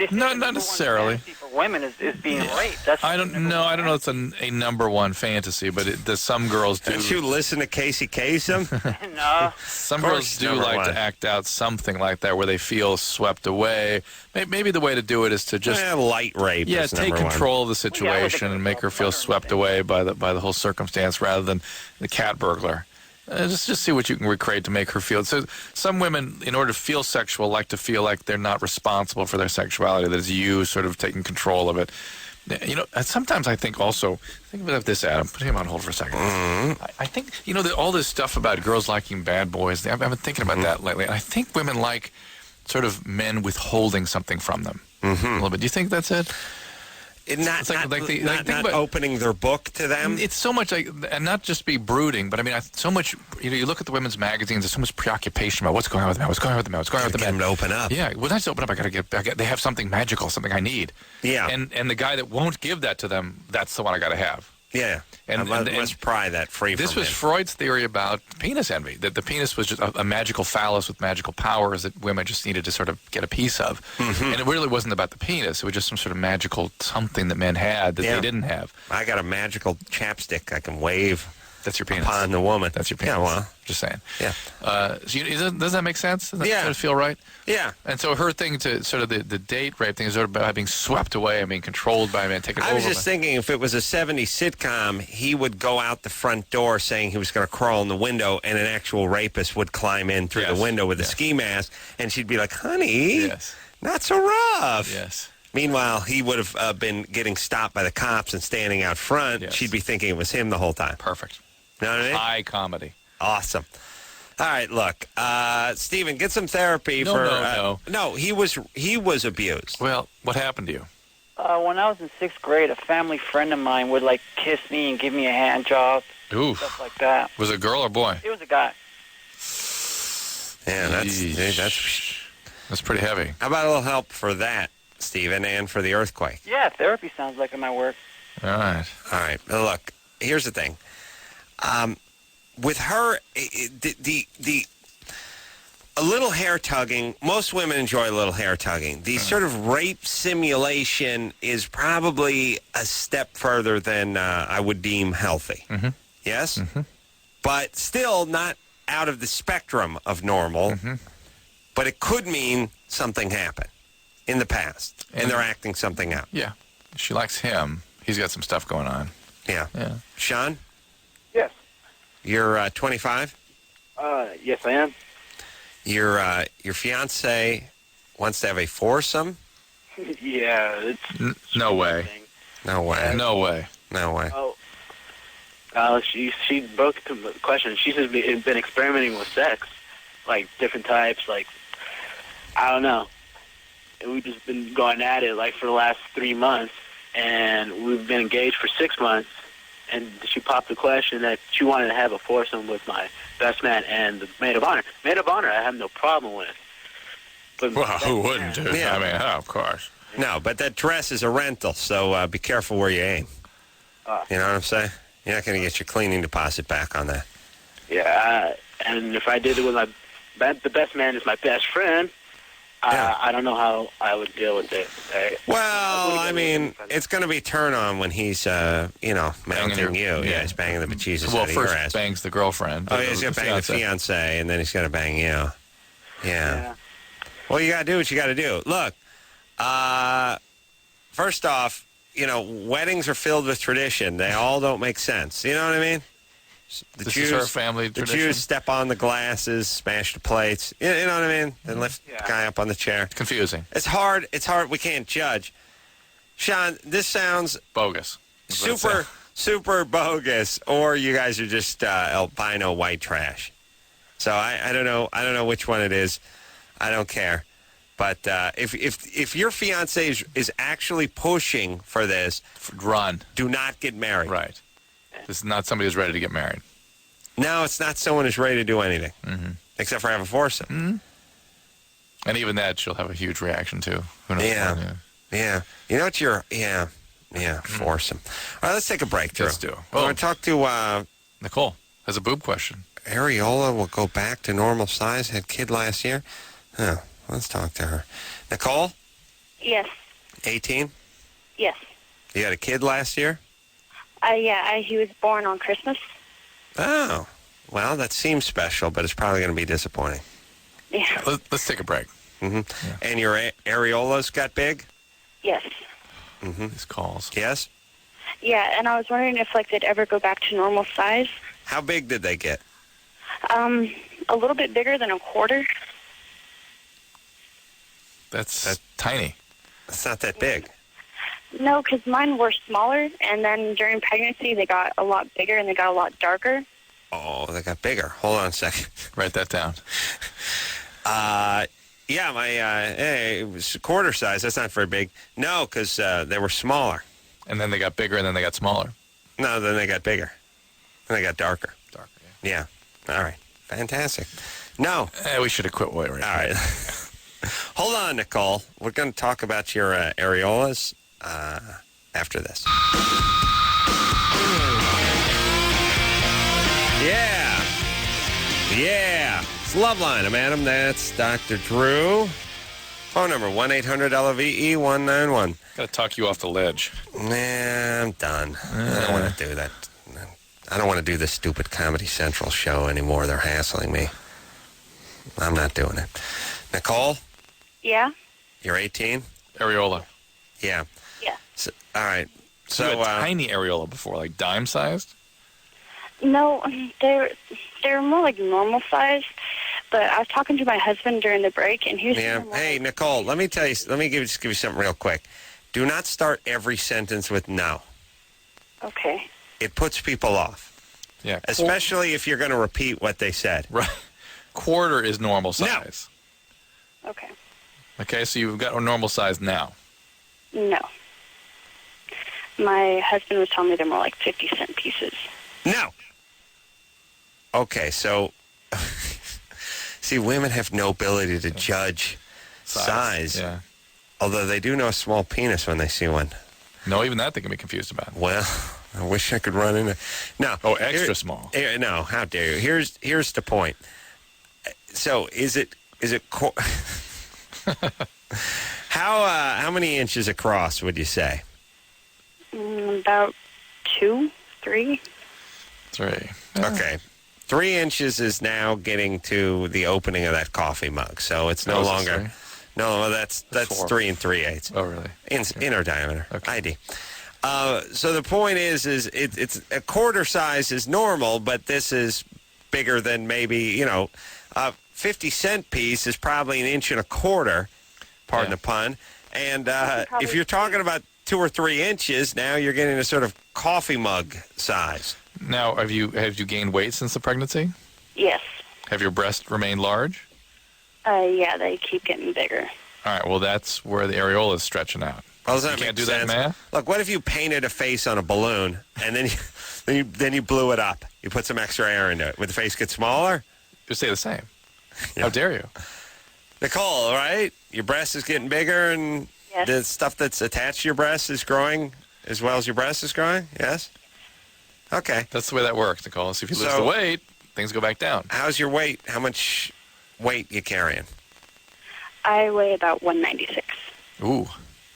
not necessarily. For women is being raped. I don't know. It's a number one fantasy, but some girls do. Don't you listen to Casey Kasem? No. Some girls do like to act out something like that, where they feel swept away. Maybe the way to do it is to just light rape. Yeah, take control of the situation and make her feel swept away by the whole circumstance, rather than the cat burglar. Just see what you can recreate to make her feel. So some women, in order to feel sexual, like to feel like they're not responsible for their sexuality, that it's you sort of taking control of it. Sometimes I think also, think about this, Adam. Put him on hold for a second. Mm-hmm. I think, all this stuff about girls liking bad boys, I've been thinking about that lately. And I think women like sort of men withholding something from them a little bit. Do you think that's it? Not opening their book to them. It's so much and not just be brooding, but so much. You look at the women's magazines. There's so much preoccupation about what's going on with the men. What's going on with the men? What's going on with the men? To open up. Yeah, well, not just open up. I got to get back. They have something magical, something I need. Yeah. And the guy that won't give that to them, that's the one I got to have. Yeah. And I must pry that free this from was him. Freud's theory about penis envy, that the penis was just a magical phallus with magical powers that women just needed to sort of get a piece of. And it really wasn't about the penis. It was just some sort of magical something that men had that they didn't have. I got a magical chapstick I can wave. That's your penis. Upon the woman. That's your penis. Yeah, well. Just saying. Yeah. Does that make sense? Does that sort of feel right? Yeah. And so her thing to sort of the date rape thing is sort of about being swept away and being controlled by a man, taken over. I was just thinking if it was a 70s sitcom, he would go out the front door saying he was going to crawl in the window, and an actual rapist would climb in through the window with a ski mask, and she'd be like, honey, not so rough. Yes. Meanwhile, he would have been getting stopped by the cops and standing out front. Yes. She'd be thinking it was him the whole time. Perfect. You know what I mean? High comedy. Awesome. All right, look, Stephen, get some therapy for. No, he was abused. Well, what happened to you? When I was in 6th grade, a family friend of mine would like kiss me and give me a hand job, stuff like that. Was it a girl or boy? It was a guy. Yeah, that's pretty heavy. How about a little help for that, Stephen, and for the earthquake? Yeah, therapy sounds like it might work. All right. Look, here's the thing. With her, a little hair tugging, most women enjoy a little hair tugging. The sort of rape simulation is probably a step further than I would deem healthy. Mm-hmm. Yes? Mm-hmm. But still not out of the spectrum of normal. Mm-hmm. But it could mean something happened in the past, and they're acting something out. Yeah. She likes him. He's got some stuff going on. Yeah. Sean? Yes. You're 25? Yes, I am. Your fiance wants to have a foursome? Yeah, it's... No way. No way. No way. No way. Oh. She broke the question. She's been experimenting with sex, like different types, like, I don't know. And we've just been going at it like for the last 3 months, and we've been engaged for 6 months. And she popped the question that she wanted to have a foursome with my best man and the maid of honor. Maid of honor, I have no problem with. But well, who wouldn't? Yeah. I mean, of course. No, but that dress is a rental, so be careful where you aim. You know what I'm saying? You're not going to get your cleaning deposit back on that. Yeah, and if I did it with the best man is my best friend, I don't know how I would deal with it. Well, I mean, it's going to be turn on when he's, mounting you. Yeah, he's banging the bejesus out of your ass. Well, first bangs the girlfriend. Oh, yeah, he's going to bang the fiance, and then he's going to bang you. Yeah. Well, you got to do what you got to do. Look, first off, weddings are filled with tradition. They all don't make sense. You know what I mean? This is her family tradition. The Jews step on the glasses, smash the plates. You know what I mean? And lift the guy up on the chair. It's confusing. It's hard. We can't judge. Sean, this sounds bogus. Super bogus. Or you guys are just albino white trash. So I don't know. I don't know which one it is. I don't care. But if your fiance is actually pushing for this, run. Do not get married. Right. This is not somebody who's ready to get married. No, it's not someone who's ready to do anything. Mm-hmm. Except for have a foursome. Mm-hmm. And even that, she'll have a huge reaction to. Who knows? Yeah. You know what foursome. All right, let's take a break, Drew. Let's do it. We're going to talk to... Nicole has a boob question. Areola will go back to normal size. Had kid last year. Oh, let's talk to her. Nicole? Yes. 18? Yes. You had a kid last year? He was born on Christmas. Oh, well, that seems special, but it's probably going to be disappointing. Yeah. Let's take a break. Mm-hmm. Yeah. And your areolas got big? Yes. Mm-hmm. These calls. Yes? Yeah, and I was wondering if they'd ever go back to normal size. How big did they get? A little bit bigger than a quarter. That's tiny. That's not that big. No, because mine were smaller, and then during pregnancy they got a lot bigger and they got a lot darker. Oh, they got bigger. Hold on a second. Write that down. It was quarter size. That's not very big. No, because they were smaller. And then they got bigger, and then they got smaller. No, then they got bigger. Then they got darker. Darker, yeah. All right. Fantastic. No. We should have quit right. All right. Hold on, Nicole. We're going to talk about your areolas after this. Yeah. Yeah. It's Loveline. I'm Adam. That's Dr. Drew. Phone number 1-800-LOVE-191. Got to talk you off the ledge. Nah, I'm done. I don't want to do that. I don't want to do this stupid Comedy Central show anymore. They're hassling me. I'm not doing it. Nicole? Yeah? You're 18? Areola. Yeah. Yeah. So, all right. So you had tiny areola before, like dime-sized? No, they're more like normal sized. But I was talking to my husband during the break, and he was saying, Hey, Nicole, let me tell you. Let me give you something real quick. Do not start every sentence with no. Okay. It puts people off. Yeah. Especially if you're going to repeat what they said. Right. Quarter is normal size. No. Okay. Okay, so you've got a normal size now. No. My husband was telling me they're more like 50-cent pieces. No. Okay, so see, women have no ability to judge size. Yeah. Although they do know a small penis when they see one. No, even that they can be confused about. Well, I wish I could run into. No. Oh, extra small. No, how dare you? Here's the point. So is it how many inches across would you say? About 2, 3. 3. Okay. 3 inches is now getting to the opening of that coffee mug, so it's no longer. No, that's 3 3/8. Oh, really? Inner diameter. Okay. ID. So the point is it's a quarter size is normal, but this is bigger than maybe 50-cent piece is probably 1.25 inches. Pardon the pun. And if you're talking about 2 or 3 inches, now you're getting a sort of coffee mug size. Now, have you gained weight since the pregnancy? Yes. Have your breasts remained large? Yeah, they keep getting bigger. All right, well, that's where the areola is stretching out. Well, does that you can't make do sense? that math? Look, what if you painted a face on a balloon and then you blew it up? You put some extra air into it. Would the face get smaller? Just stay the same. Yeah. How dare you? Nicole, right? Your breast is getting bigger and the stuff that's attached to your breast is growing as well as your breast is growing? Yes? Okay. That's the way that works, Nicole. So if you lose the weight, things go back down. How's your weight? How much weight you carrying? I weigh about 196. Ooh. All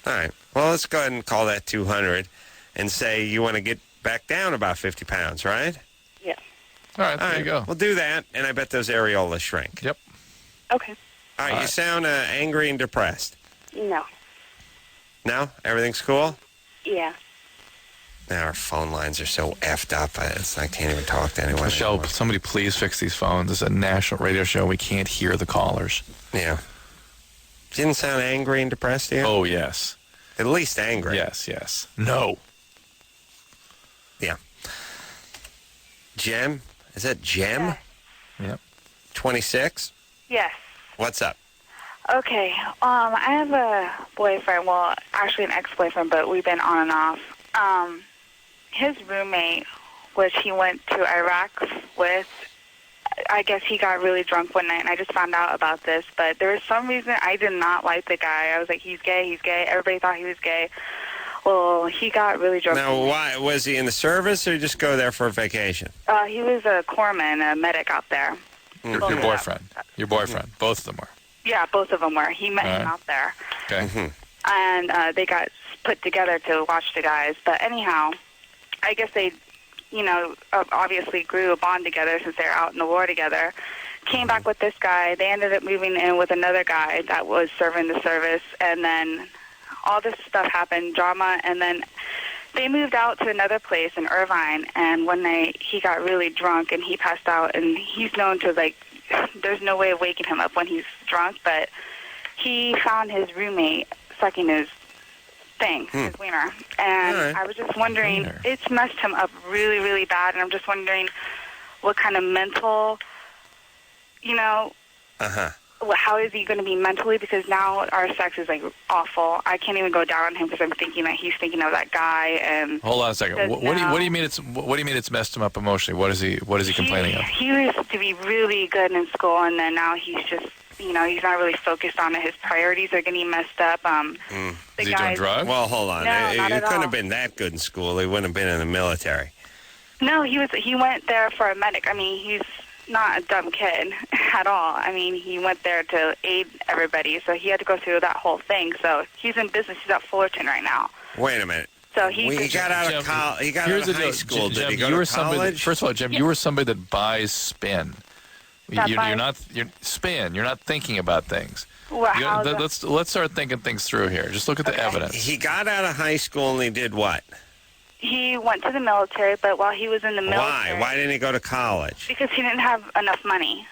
right. Well, let's go ahead and call that 200 and say you want to get back down about 50 pounds, right? Yeah. All right, there you go. We'll do that, and I bet those areolas shrink. Yep. Okay. All right, you sound angry and depressed. No. No? Everything's cool? Yeah. Now our phone lines are so effed up, I can't even talk to anyone Michelle, anymore. somebody please fix these phones. It's a national radio show. We can't hear the callers. Yeah. Didn't sound angry and depressed to you? Oh, yes. At least angry. Yes. No. Yeah. Jem? Is that Jem? Yep. 26? Yes. What's up? Okay. I have a boyfriend. Well, actually an ex-boyfriend, but we've been on and off. His roommate, which he went to Iraq with, I guess he got really drunk one night, and I just found out about this. But there was some reason I did not like the guy. I was like, he's gay. Everybody thought he was gay. Well, he got really drunk. Now, why? Was he in the service, or did he just go there for a vacation? He was a corpsman, a medic out there. Your boyfriend. Your boyfriend. Both of them were. Yeah, both of them were. He met him out there. Okay. And they got put together to watch the guys. But anyhow, I guess they, obviously grew a bond together since they were out in the war together. Came back with this guy. They ended up moving in with another guy that was serving the service. And then all this stuff happened, drama. And then they moved out to another place in Irvine. And one night he got really drunk and he passed out. And he's known to, there's no way of waking him up when he's drunk. But he found his roommate sucking his thing, his wiener. And I was just wondering, it's messed him up really, really bad. And I'm just wondering what kind of mental, how is he going to be mentally? Because now our sex is awful. I can't even go down on him because I'm thinking that he's thinking of that guy. And hold on a second. What do you mean it's messed him up emotionally? What is he complaining of? He used to be really good in school, and then now he's just he's not really focused on it. His priorities are getting messed up. Is he doing drugs? Well, hold on. No, not He at couldn't all. have been that good in school. He wouldn't have been in the military. No, he went there for a medic. I mean, he's not a dumb kid at all. I mean, he went there to aid everybody, so he had to go through that whole thing. So he's in business. He's at Fullerton right now. Wait a minute. So he got out of college. He got out of high school. Did he go to college? First of all, Jim, you were somebody that buys spin. You're not thinking about things. Well, let's start thinking things through here. Just look at the evidence. He got out of high school and he did what? He went to the military, but while he was in the military... Why? Why didn't he go to college? Because he didn't have enough money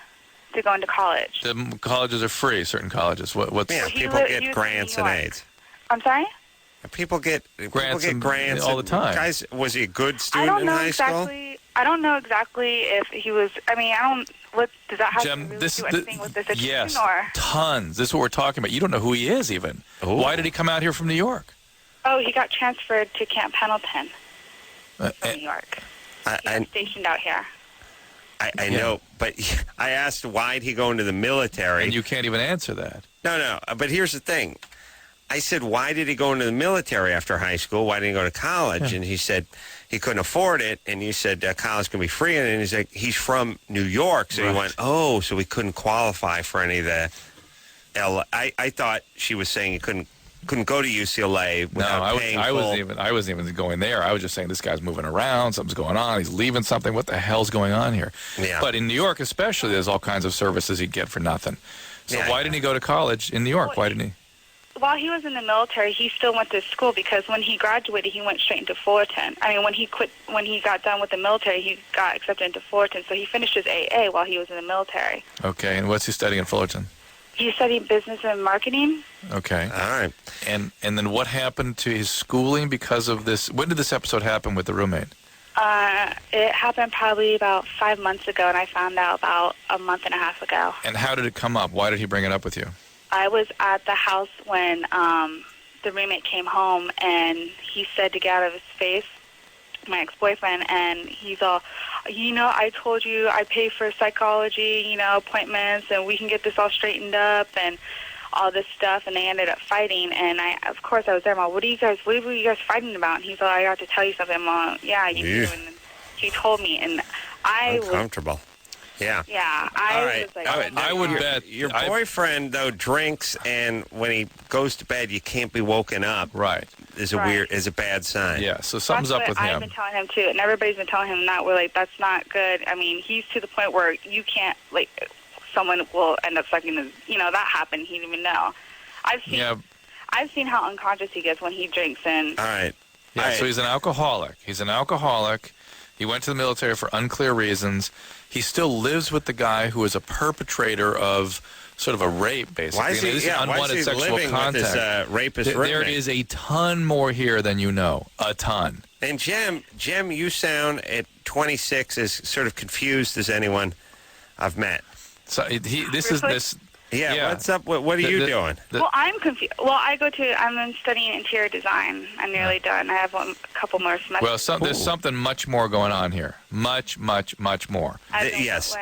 to go into college. The colleges are free, certain colleges. What's people get grants and aids. I'm sorry? People get grants all the time. Guys, was he a good student in high school? I don't know exactly if he was... I mean, what does that have Jim, to really do anything with this situation? Yes, or? tons. This is what we're talking about. You don't know who he is even. Ooh. Why did he come out here from New York? Oh, he got transferred to Camp Pendleton from New York. He was stationed out here. I know, but I asked why'd he go into the military. And you can't even answer that. No, but here's the thing. I said, why did he go into the military after high school? Why didn't he go to college? And he said he couldn't afford it. And you said college can be free. And he's like, he's from New York. So he went, so he couldn't qualify for any of the I thought she was saying he couldn't go to UCLA without paying I wasn't even going there. I was just saying this guy's moving around. Something's going on. He's leaving something. What the hell's going on here? Yeah. But in New York especially, there's all kinds of services he'd get for nothing. So why didn't he go to college in New York? Why didn't he? While he was in the military, he still went to school because when he graduated, he went straight into Fullerton. I mean, when he got done with the military, he got accepted into Fullerton. So he finished his AA while he was in the military. Okay, and what's he studying in Fullerton? He studied business and marketing. Okay. All right. And then what happened to his schooling because of this? When did this episode happen with the roommate? It happened probably about 5 months ago, and I found out about a month and a half ago. And how did it come up? Why did he bring it up with you? I was at the house when the roommate came home, and he said to get out of his face, my ex-boyfriend, and he's all, I told you I pay for psychology, appointments, and we can get this all straightened up, and all this stuff, and they ended up fighting, and of course I was there. I'm like, what were you guys fighting about? And he's like, I got to tell you something. I'm like, yeah, you do. And he told me, and I was uncomfortable. Yeah. Yeah, was like, I would bet your boyfriend though drinks, and when he goes to bed, you can't be woken up. Right. Is a bad sign. Yeah. So something's up with him. I've been telling him too, and everybody's been telling him that. We're like, that's not good. I mean, he's to the point where you can't someone will end up sucking his. That happened. He didn't even know. I've seen how unconscious he gets when he drinks. And all right. Yeah. All right. So he's an alcoholic. He went to the military for unclear reasons. He still lives with the guy who is a perpetrator of sort of a rape, basically. Why is he, unwanted sexual living contact. With this, rapist roommate? There is a ton more here than you know. A ton. And Jem, you sound at 26 as sort of confused as anyone I've met. So Yeah, what's up? What are you doing? Well, I'm confused. Well, I'm studying interior design. I'm nearly done. I have a couple more semesters. Well, there's something much more going on here. Much, much, much more. Yes. How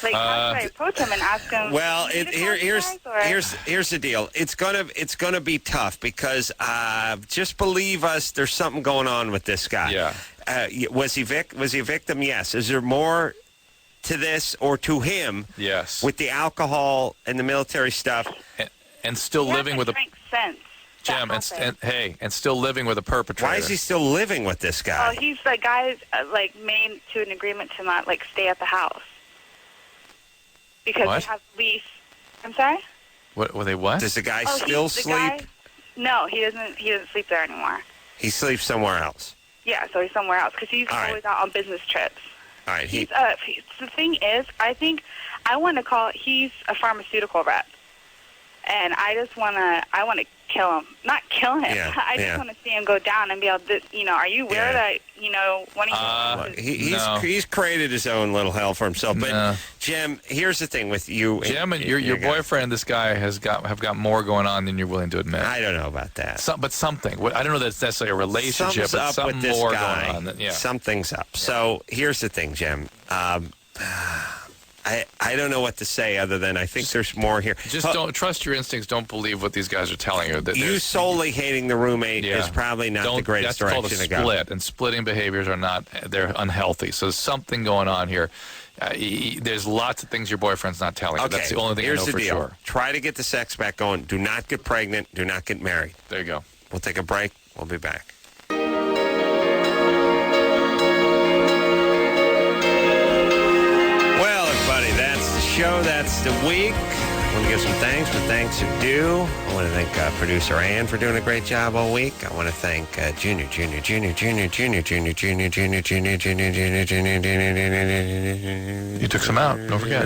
should I approach him and ask him? Well, here's the deal. It's gonna be tough because just believe us. There's something going on with this guy. Yeah. Was he a victim? Yes. Is there more to this or to him? Yes. With the alcohol and the military stuff, and still living with sense. Jim, and still living with a perpetrator. Why is he still living with this guy? Oh, he's the guy made to an agreement to not stay at the house because they have lease. I'm sorry. What were they? What? Does the guy still sleep? No, he doesn't. He doesn't sleep there anymore. He sleeps somewhere else. Yeah, so he's somewhere else because he's always out on business trips. All right. The thing is, I think he's a pharmaceutical rep, and I want to kill him. Not kill him. Yeah, I just want to see him go down and be able to, are you aware that, one of he's created his own little hell for himself. But Jim, here's the thing with you. Jim and your boyfriend, this guy have got more going on than you're willing to admit. I don't know about that. But something. I don't know that it's necessarily a relationship, Something's but up something with this more guy. going on. Yeah. Something's up. So here's the thing, Jim. I don't know what to say other than I think there's more here. Just don't trust your instincts. Don't believe what these guys are telling you. You solely hating the roommate is probably not the greatest direction to go. That's called a split, and splitting behaviors they're unhealthy. So there's something going on here. There's lots of things your boyfriend's not telling you. That's the only thing I know for sure. Try to get the sex back going. Do not get pregnant. Do not get married. There you go. We'll take a break. We'll be back. Well, everybody, that's the show. That's the week. I want to give some thanks for thanks are due. I want to thank producer Ann for doing a great job all week. I want to thank Junior. You took some out. Don't forget.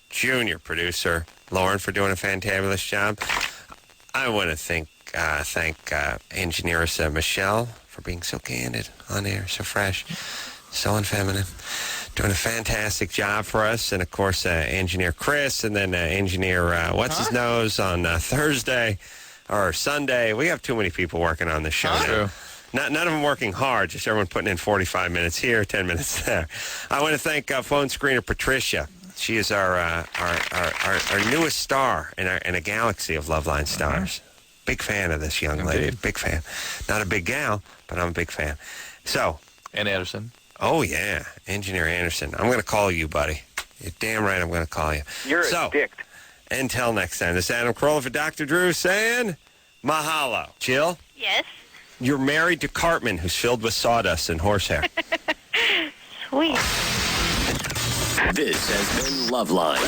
Junior producer Lauren for doing a fantabulous job. I want to thank engineer Michelle for being so candid on air, so fresh, so unfeminine, doing a fantastic job for us. And, of course, engineer Chris, and then engineer What's-His-Nose on Thursday or Sunday. We have too many people working on this show now. None of them working hard, just everyone putting in 45 minutes here, 10 minutes there. I want to thank phone screener Patricia. She is our newest star in a galaxy of Loveline stars. Big fan of this young lady. Big fan. Not a big gal, but I'm a big fan. So. And Anderson. Oh, yeah. Engineer Anderson. I'm going to call you, buddy. You're damn right I'm going to call you. You're a dick. Until next time, this is Adam Carolla for Dr. Drew saying mahalo. Jill? Yes? You're married to Cartman, who's filled with sawdust and horsehair. Sweet. This has been Loveline.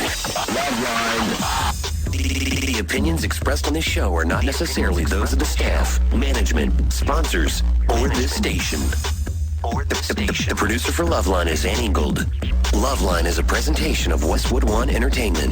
Loveline. The opinions expressed on this show are not necessarily those of the staff, management, sponsors, or this station. The producer for Loveline is Ann Ingold. Loveline is a presentation of Westwood One Entertainment.